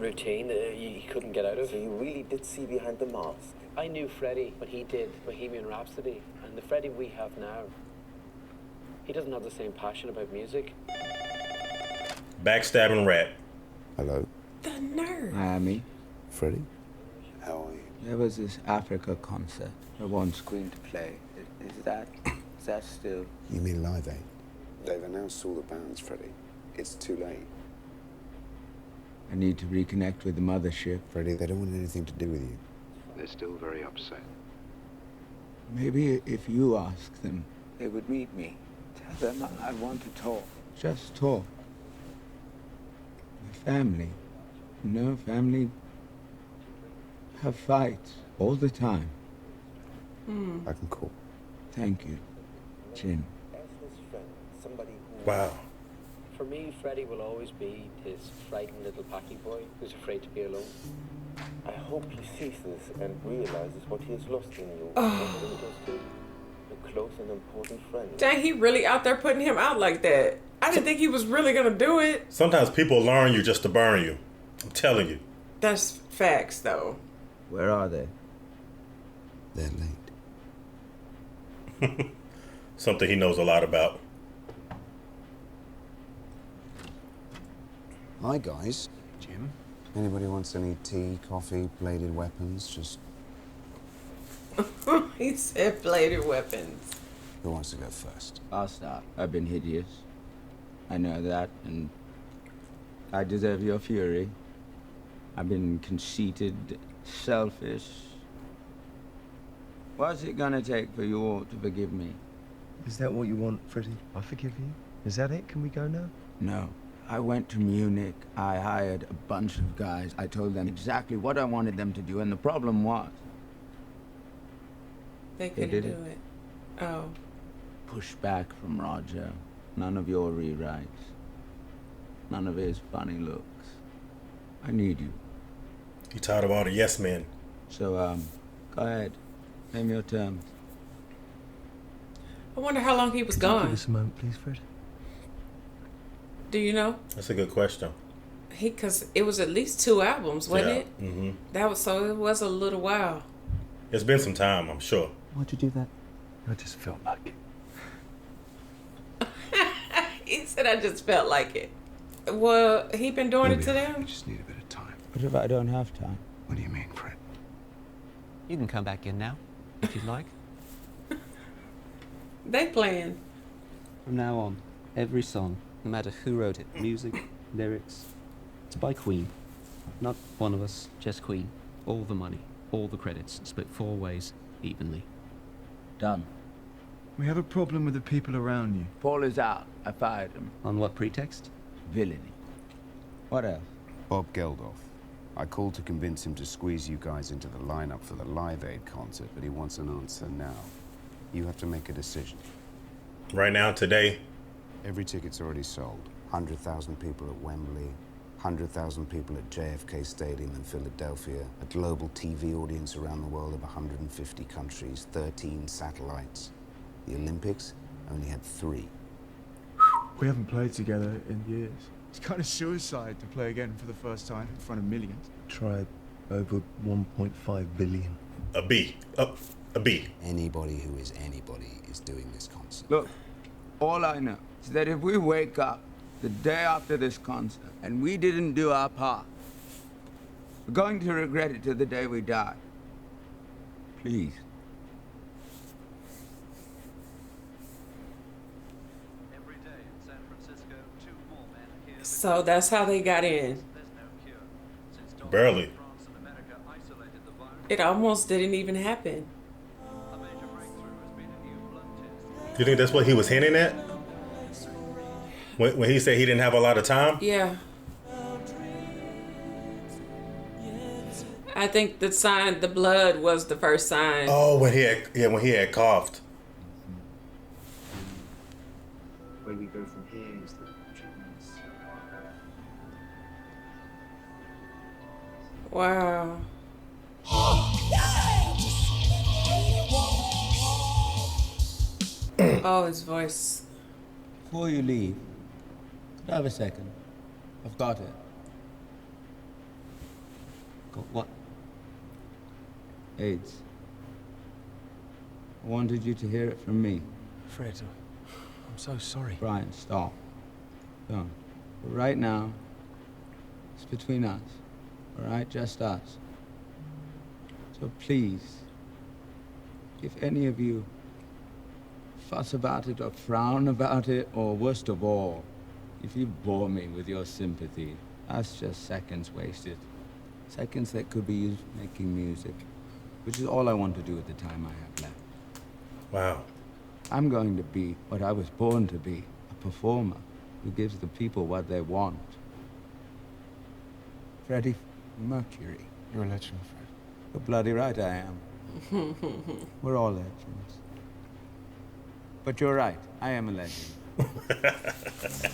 routine he couldn't get out of. So you really did see behind the mask? I knew Freddie when he did Bohemian Rhapsody, and the Freddie we have now, he doesn't have the same passion about music. Backstabbing rat. Hello? The nerve. Miami. Freddie? How are you? There was this Africa concert. I want Screen to play. Is that still? You mean Live Aid? They've announced all the bands, Freddie. It's too late. I need to reconnect with the mothership. Freddie, they don't want anything to do with you. They're still very upset. Maybe if you ask them, they would meet me. Tell them I want to talk. Just talk. My family. You know, family have fights all the time. I can call. Thank you, Jim. Wow. For me, Freddie will always be this frightened little packy boy who's afraid to be alone. I hope he sees this and realizes what he has lost in you. A close and important friend. Dang, he really out there putting him out like that. I didn't think he was really gonna do it. Sometimes people learn you just to burn you. I'm telling you. That's facts, though. Where are they? They're late. Something he knows a lot about. Hi, guys. Jim? Anybody wants any tea, coffee, bladed weapons? Just... He said bladed weapons. Who wants to go first? I'll start. I've been hideous. I know that, and I deserve your fury. I've been conceited, selfish. What's it gonna take for you all to forgive me? Is that what you want, Freddie? I forgive you? Is that it? Can we go now? No. I went to Munich. I hired a bunch of guys. I told them exactly what I wanted them to do, and the problem was... They couldn't did do it. Oh. Push back from Roger. None of your rewrites. None of his funny looks. I need you. You tired of all the yes men. So, go ahead. Name your terms. I wonder how long he was Could you gone. give us a moment, please, Fred? Do you know? That's a good question. Because it was at least 2 albums, wasn't it? Mm-hmm. So it was a little while. It's been some time, I'm sure. Why'd you do that? I just felt like it. He said, I just felt like it. Well, he been doing it to them? We just need a bit of time. What if I don't have time? What do you mean, Fred? You can come back in now, if you'd like. They playing. From now on, every song, no matter who wrote it, music, lyrics, it's by Queen. Not one of us, just Queen. All the money, all the credits, split 4 ways, evenly. Done. We have a problem with the people around you. Paul is out. I fired him. On what pretext? Villainy. What else? Bob Geldof. I called to convince him to squeeze you guys into the lineup for the Live Aid concert, but he wants an answer now. You have to make a decision. Right now, today? Every ticket's already sold. 100,000 people at Wembley, 100,000 people at JFK Stadium in Philadelphia, a global TV audience around the world of 150 countries, 13 satellites. The Olympics only had 3. We haven't played together in years. It's kind of suicide to play again for the first time in front of millions. Tried over 1.5 billion. A B. A B. Anybody who is anybody is doing this concert. Look, all I know is that if we wake up the day after this concert, and we didn't do our part. We're going to regret it till the day we die. Please. So that's how they got in. Barely. It almost didn't even happen. You think that's what he was hinting at? When he said he didn't have a lot of time? Yeah. I think the sign, the blood was the first sign. Oh, when he had coughed. Where we go from here is the treatments. Wow. Oh, his voice. Before you leave, could I have a second? I've got it. Got what? AIDS. I wanted you to hear it from me. Fred, I'm so sorry. Brian, stop. Don't. But right now, it's between us. All right? Just us. So please, if any of you fuss about it or frown about it, or worst of all, if you bore me with your sympathy, that's just seconds wasted. Seconds that could be used for making music, which is all I want to do with the time I have left. Wow. I'm going to be what I was born to be, a performer who gives the people what they want. Freddie Mercury. You're a legend, Fred. You're bloody right I am. We're all legends. But you're right, I am a legend.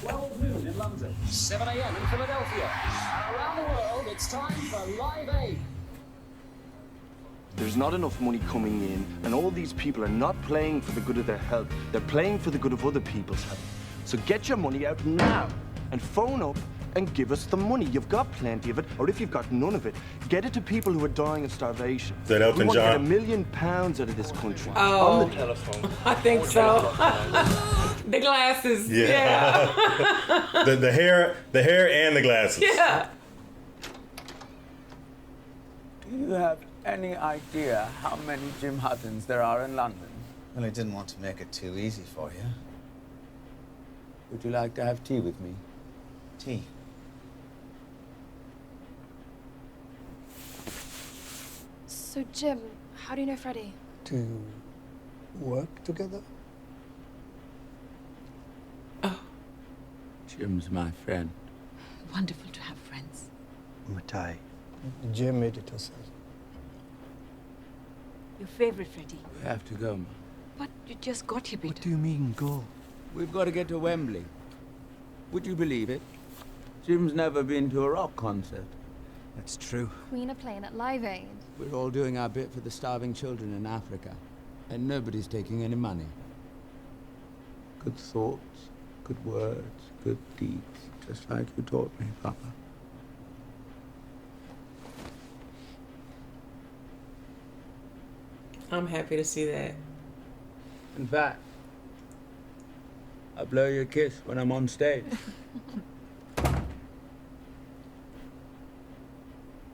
12 noon in London, 7 a.m. in Philadelphia. And around the world, it's time for Live Aid. There's not enough money coming in, and all these people are not playing for the good of their health. They're playing for the good of other people's health. So get your money out now and phone up and give us the money. You've got plenty of it, or if you've got none of it, get it to people who are dying of starvation. Is that Elton we want John? to get £1 million out of this country. Oh, On the telephone. I think so. The glasses. Yeah. the hair and the glasses. Yeah. Do you have any idea how many Jim Huttons there are in London? Well, I didn't want to make it too easy for you. Would you like to have tea with me? Tea? So, Jim, how do you know Freddie? To work together? Jim's my friend. Wonderful to have friends. Matai. Jim made it herself. Your favorite, Freddie. We have to go, Ma. But you just got here, Peter. What do you mean, go? We've got to get to Wembley. Would you believe it? Jim's never been to a rock concert. That's true. Queen are playing at Live Aid. We're all doing our bit for the starving children in Africa, and nobody's taking any money. Good thoughts, good words, good deeds, just like you taught me, Papa. I'm happy to see that. In fact, I'll blow you a kiss when I'm on stage.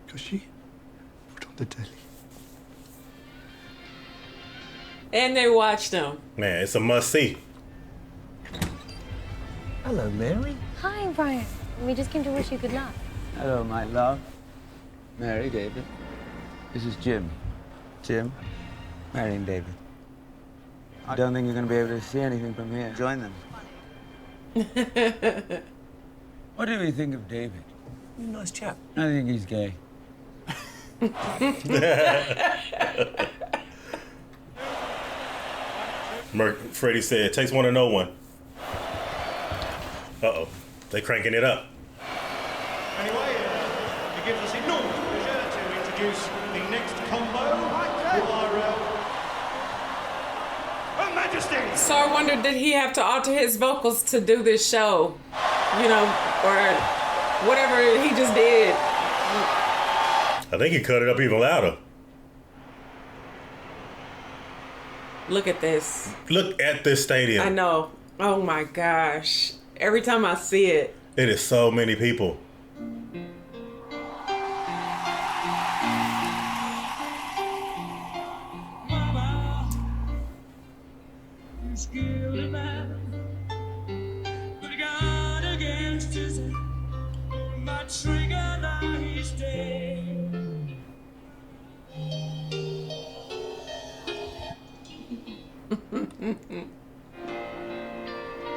Koshi, put on the telly. And they watched them. Man, it's a must-see. Hello, Mary. Hi, Brian. We just came to wish you good luck. Hello, my love. Mary, David. This is Jim. Jim, Mary and David. I don't think you're going to be able to see anything from here. Join them. What do we think of David? Nice chap. I think he's gay. Freddie said, it takes one to know one. Uh-oh. They cranking it up. Anyway, it gives us enormous pleasure to introduce the next combo who are Her Majesty. So I wondered, did he have to alter his vocals to do this show? You know, or whatever he just did. I think he cut it up even louder. Look at this. Look at this stadium. I know. Oh my gosh. Every time I see it. It is so many people.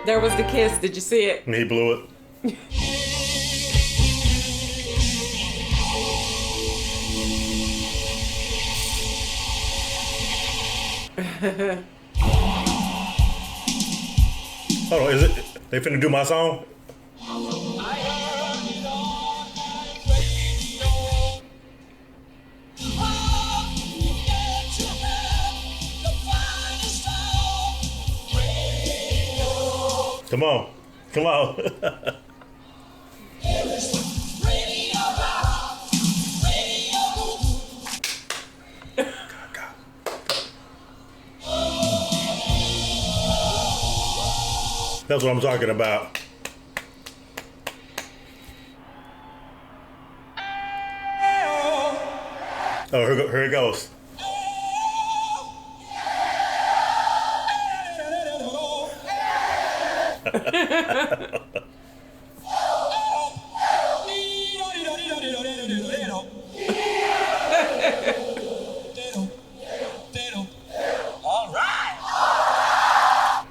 There was the kiss. Did you see it? And he blew it. Hold on, is it? They finna do my song? Come on. Come on. That's what I'm talking about. Oh, here it goes.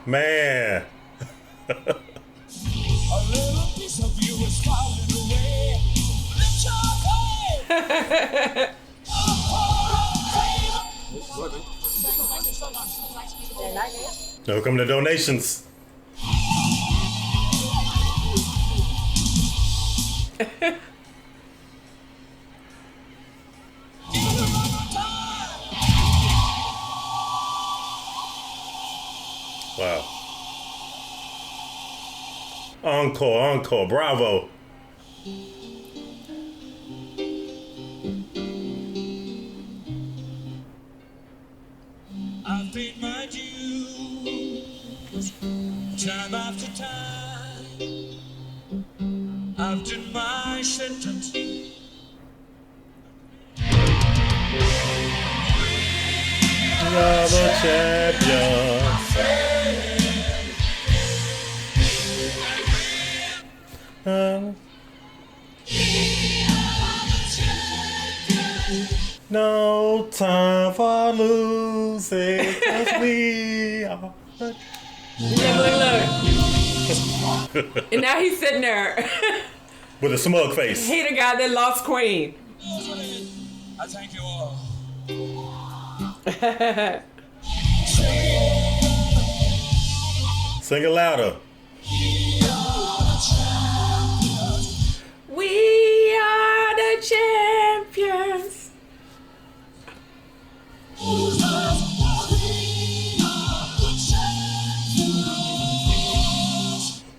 Man. A little piece of you is falling away. Lift Now come the donations. Wow. Encore, encore, bravo. I've paid my dues time after time. I've done my sentence. We are the champions. No time for losing, 'cause we are. Look. And now he's sitting there. With a smug face. He the guy that lost Queen. I thank you all. Sing it louder. We are the champions.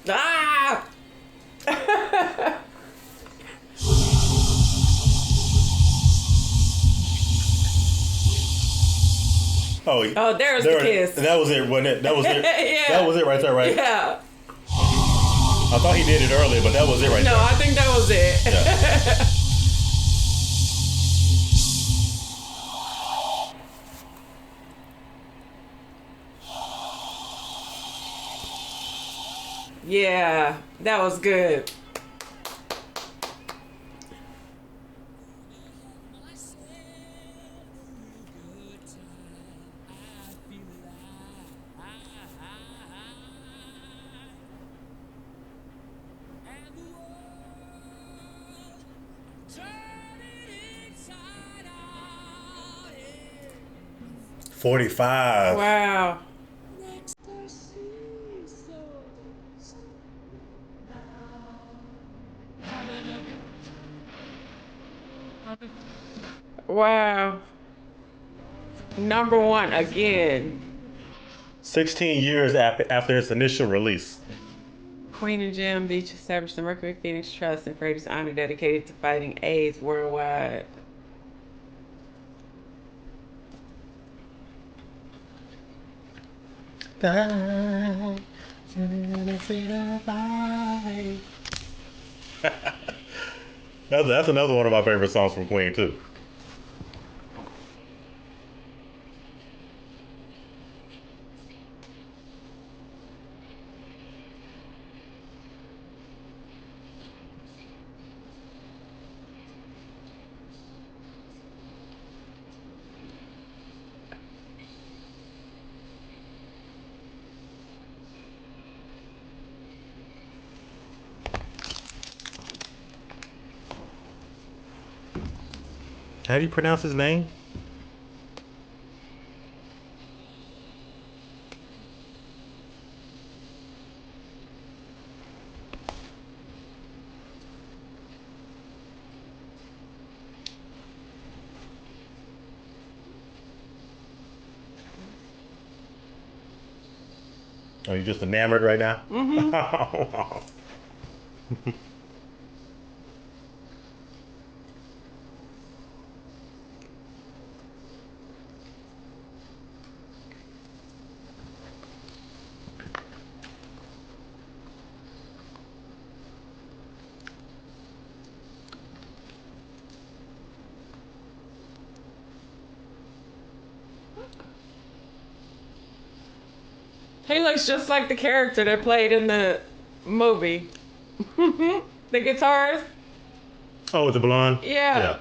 Ah! Oh, there's the kiss. That was it, wasn't it? That was it. Yeah. That was it right there, right? Yeah. I thought he did it earlier, but that was it right there. No, I think that was it. Yeah, that was good. $45. Wow. Wow. Number one again. 16 years after its initial release. Queen and Jim Beach established the Mercury Phoenix Trust in Freddie's honor, dedicated to fighting AIDS worldwide. Fight That's another one of my favorite songs from Queen too. How do you pronounce his name? Are you just enamored right now? Mm-hmm. He looks just like the character that played in the movie. The guitarist. Oh, with the blonde? Yeah.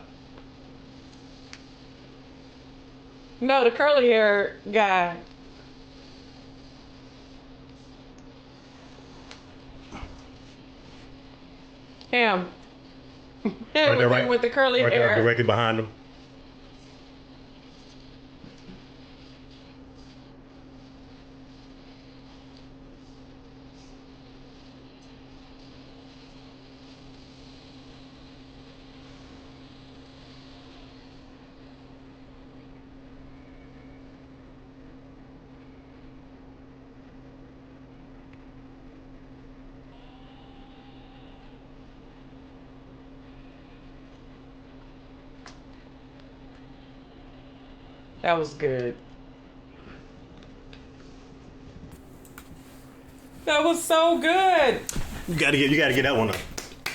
No, the curly hair guy. Him. Right there, right, with the curly right hair. there, directly behind him. That was good. That was so good. You gotta get that one.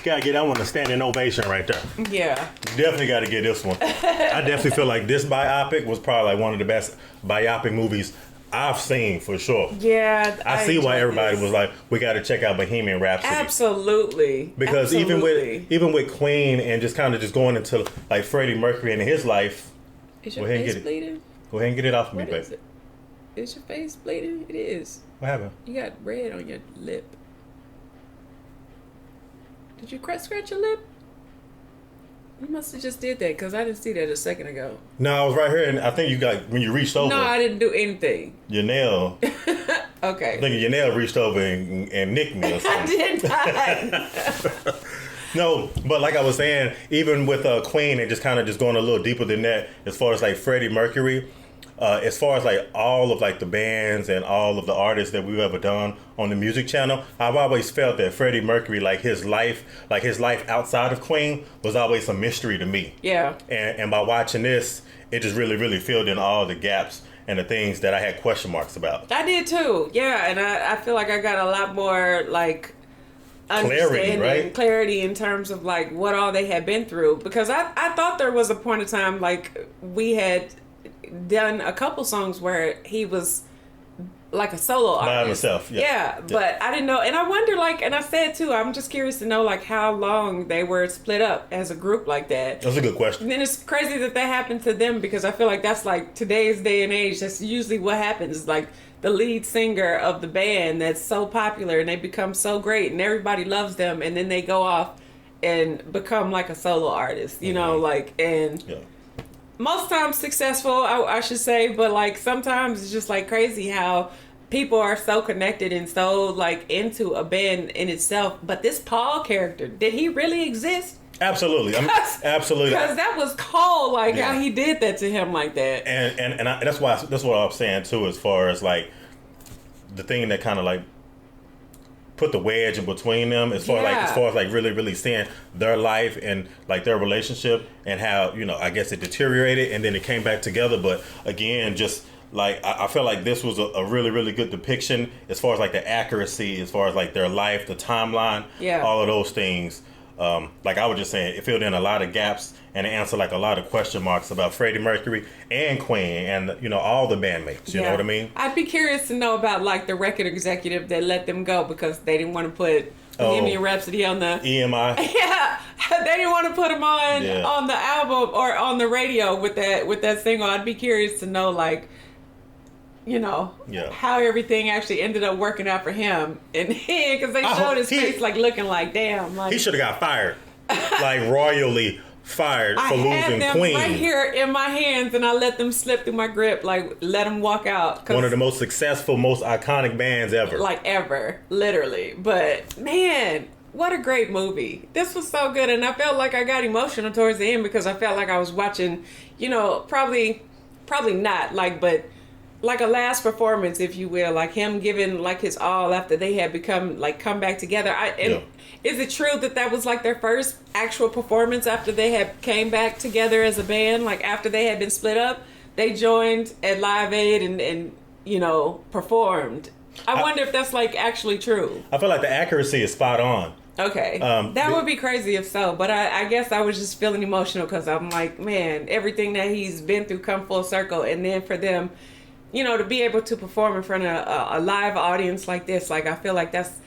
Gotta get that one a standing ovation right there. Yeah. Definitely gotta get this one. I definitely feel like this biopic was probably like one of the best biopic movies I've seen for sure. Yeah. I see why everybody was like, we gotta check out Bohemian Rhapsody. Absolutely. Because even with Queen and just kind of just going into like Freddie Mercury and his life. Is your face bleeding? Go ahead and get it off me, baby. Is your face bleeding? It is. What happened? You got red on your lip. Did you scratch your lip? You must have just did that because I didn't see that a second ago. No, I was right here, and I think you got when you reached over. No, I didn't do anything. Your nail. Okay. I think your nail reached over and nicked me or something. I did not. No, but like I was saying, even with Queen and just kind of just going a little deeper than that, as far as like Freddie Mercury, as far as like all of like the bands and all of the artists that we've ever done on the music channel, I've always felt that Freddie Mercury, like his life outside of Queen was always a mystery to me. Yeah. And by watching this, it just really, really filled in all the gaps and the things that I had question marks about. I did too. Yeah, and I feel like I got a lot more like clarity in terms of like what all they had been through, because I thought there was a point of time like we had done a couple songs where he was like a solo artist by himself. Yeah, but I didn't know, and I wonder like, and I said too, I'm just curious to know like how long they were split up as a group like that. That's a good question. And then it's crazy that happened to them, because I feel like that's like today's day and age, that's usually what happens. Like the lead singer of the band that's so popular and they become so great and everybody loves them, and then they go off and become like a solo artist, you know, like, and most times successful, I should say, but like sometimes it's just like crazy how people are so connected and so like into a band in itself. But this Paul character, did he really exist? Absolutely, absolutely. Because that was cold, like how he did that to him like that. And that's what I'm saying too, as far as like the thing that kind of like put the wedge in between them, as far as like really, really seeing their life and like their relationship and how, you know, I guess it deteriorated and then it came back together. But again, just like I feel like this was a really, really good depiction as far as like the accuracy, as far as like their life, the timeline, all of those things. Like I was just saying, it filled in a lot of gaps and it answered like a lot of question marks about Freddie Mercury and Queen and, you know, all the bandmates. You know what I mean? I'd be curious to know about like the record executive that let them go because they didn't want to put Bohemian Rhapsody on the EMI. Yeah, they didn't want to put them on the album or on the radio with that single. I'd be curious to know like, you know, how everything actually ended up working out for him and because they showed his face like looking like damn, like he should have got fired, like royally fired for losing I had them Queen. right here in my hands and I let them slip through my grip, like let them walk out. One of the most successful, most iconic bands ever. Like ever, literally. But man, what a great movie. This was so good and I felt like I got emotional towards the end because I felt like I was watching, you know, probably not like, but like a last performance, if you will, like him giving like his all after they had come back together. Is it true that was like their first actual performance after they had came back together as a band? Like after they had been split up, they joined at Live Aid and you know, performed. I wonder if that's like actually true. I feel like the accuracy is spot on. Okay. That would be crazy if so, but I guess I was just feeling emotional because I'm like, man, everything that he's been through come full circle, and then for them, you know, to be able to perform in front of a live audience like this, like I feel like that's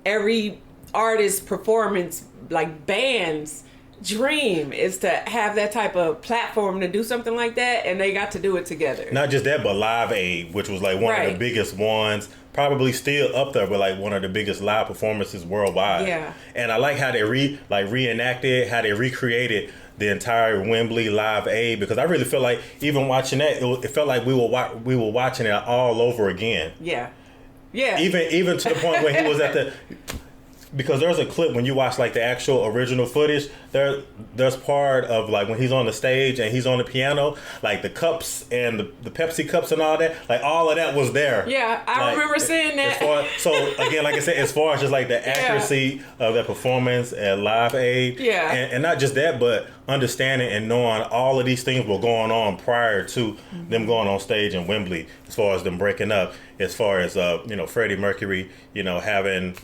every artist performance, like band's dream is to have that type of platform to do something like that, and they got to do it together. Not just that, but Live Aid, which was like one of the biggest ones, probably still up there with like one of the biggest live performances worldwide. Yeah. And I like how they reenacted, how they recreated the entire Wembley Live Aid, because I really feel like even watching that, it felt like we were watching it all over again. Yeah. Yeah. Even to the point when he was at the. Because there's a clip when you watch like the actual original footage, there's part of like when he's on the stage and he's on the piano, like the cups and the Pepsi cups and all that, like all of that was there. Yeah, I remember seeing that. So again, like I said, as far as just like the accuracy of that performance at Live Aid, and not just that, but understanding and knowing all of these things were going on prior to them going on stage in Wembley, as far as them breaking up, as far as you know, Freddie Mercury, you know, having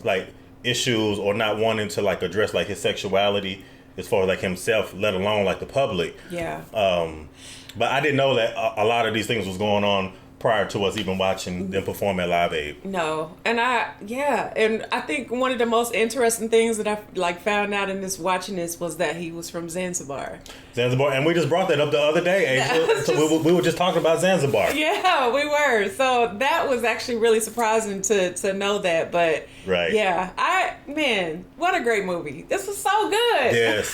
like issues or not wanting to like address like his sexuality as far as like himself, let alone like the public. Yeah. But I didn't know that a lot of these things was going on prior to us even watching them perform at Live Aid. No. And I think one of the most interesting things that I like found out in watching this was that he was from Zanzibar. And we just brought that up the other day, Angel. So we were just talking about Zanzibar. Yeah, we were. So that was actually really surprising to know that. But yeah, man, what a great movie. This was so good. Yes.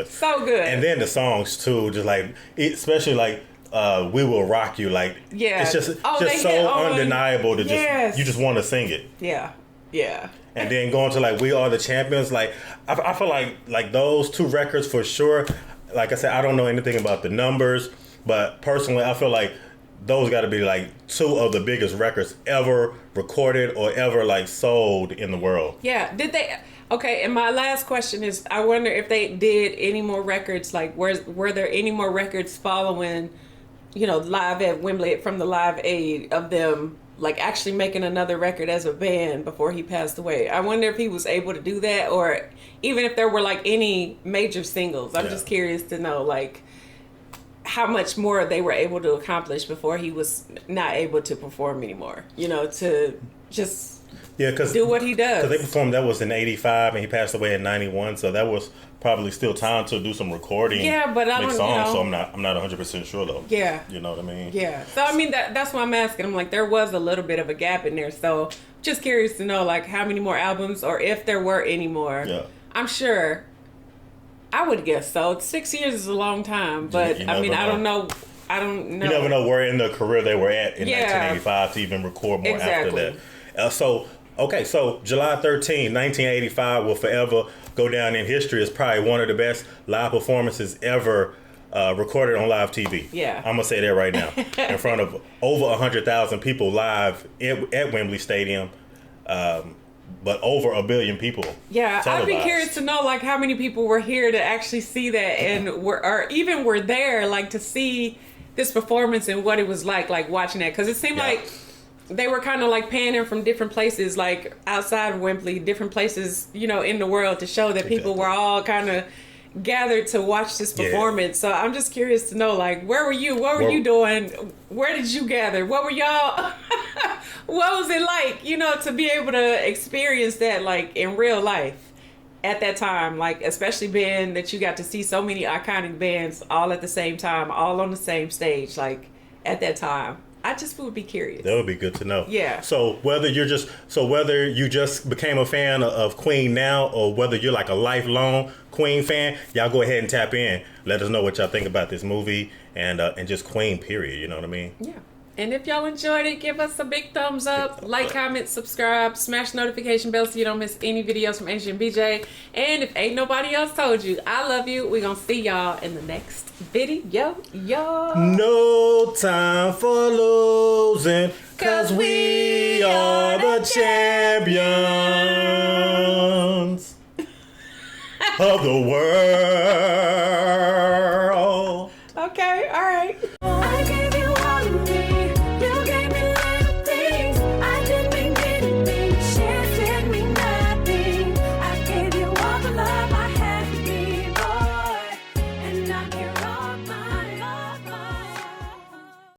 So good. And then the songs too, just like, especially like We Will Rock You, like it's just so undeniable to just you just want to sing it. Yeah. And then going to like We Are the Champions, like I feel like those two records for sure. Like I said, I don't know anything about the numbers, but personally I feel like those got to be like two of the biggest records ever recorded or ever like sold in the world. Yeah. Did they? Okay, and my last question is, I wonder if they did any more records, like were there any more records following, you know, Live at Wembley from the Live Aid of them like actually making another record as a band before he passed away? I wonder if he was able to do that, or even if there were like any major singles. I'm just curious to know like how much more they were able to accomplish before he was not able to perform anymore, you know, to just do what he does. Because they performed, that was in 85 and he passed away in 91, so that was probably still time to do some recording. Yeah, but I don't songs, you know. so I'm not 100% sure though. Yeah. You know what I mean? Yeah. So I mean that's why I'm asking. I'm like, there was a little bit of a gap in there, so just curious to know like how many more albums or if there were any more. Yeah. I'm sure I would guess so. 6 years is a long time, but I mean, I don't know. You never know where in the career they were at in 1985 to even record more after that. So July 13, 1985 will forever go down in history as probably one of the best live performances ever recorded on live TV. Yeah. I'm going to say that right now. In front of over 100,000 people live at Wembley Stadium. But over 1 billion people. Yeah, televised. I'd be curious to know like how many people were here to actually see that and were there like to see this performance and what it was like watching that, because it seemed like they were kind of like panning from different places, like outside of Wembley, different places, you know, in the world, to show that people were all kind of gathered to watch this performance. So I'm just curious to know, like, where were you? What were you doing? Where did you gather? What were y'all? What was it like, you know, to be able to experience that, like, in real life at that time? Like, especially being that you got to see so many iconic bands all at the same time, all on the same stage, like, at that time. I just would be curious. That would be good to know. Yeah. So whether you just became a fan of Queen now, or whether you're like a lifelong Queen fan, y'all go ahead and tap in. Let us know what y'all think about this movie and just Queen, period. You know what I mean? Yeah. And if y'all enjoyed it, give us a big thumbs up, like, comment, subscribe, smash the notification bell so you don't miss any videos from Asia and BJ. And if ain't nobody else told you, I love you. We're going to see y'all in the next video. No time for losing, 'cause we are the champions of the world. Okay, all right. I gave you all of me.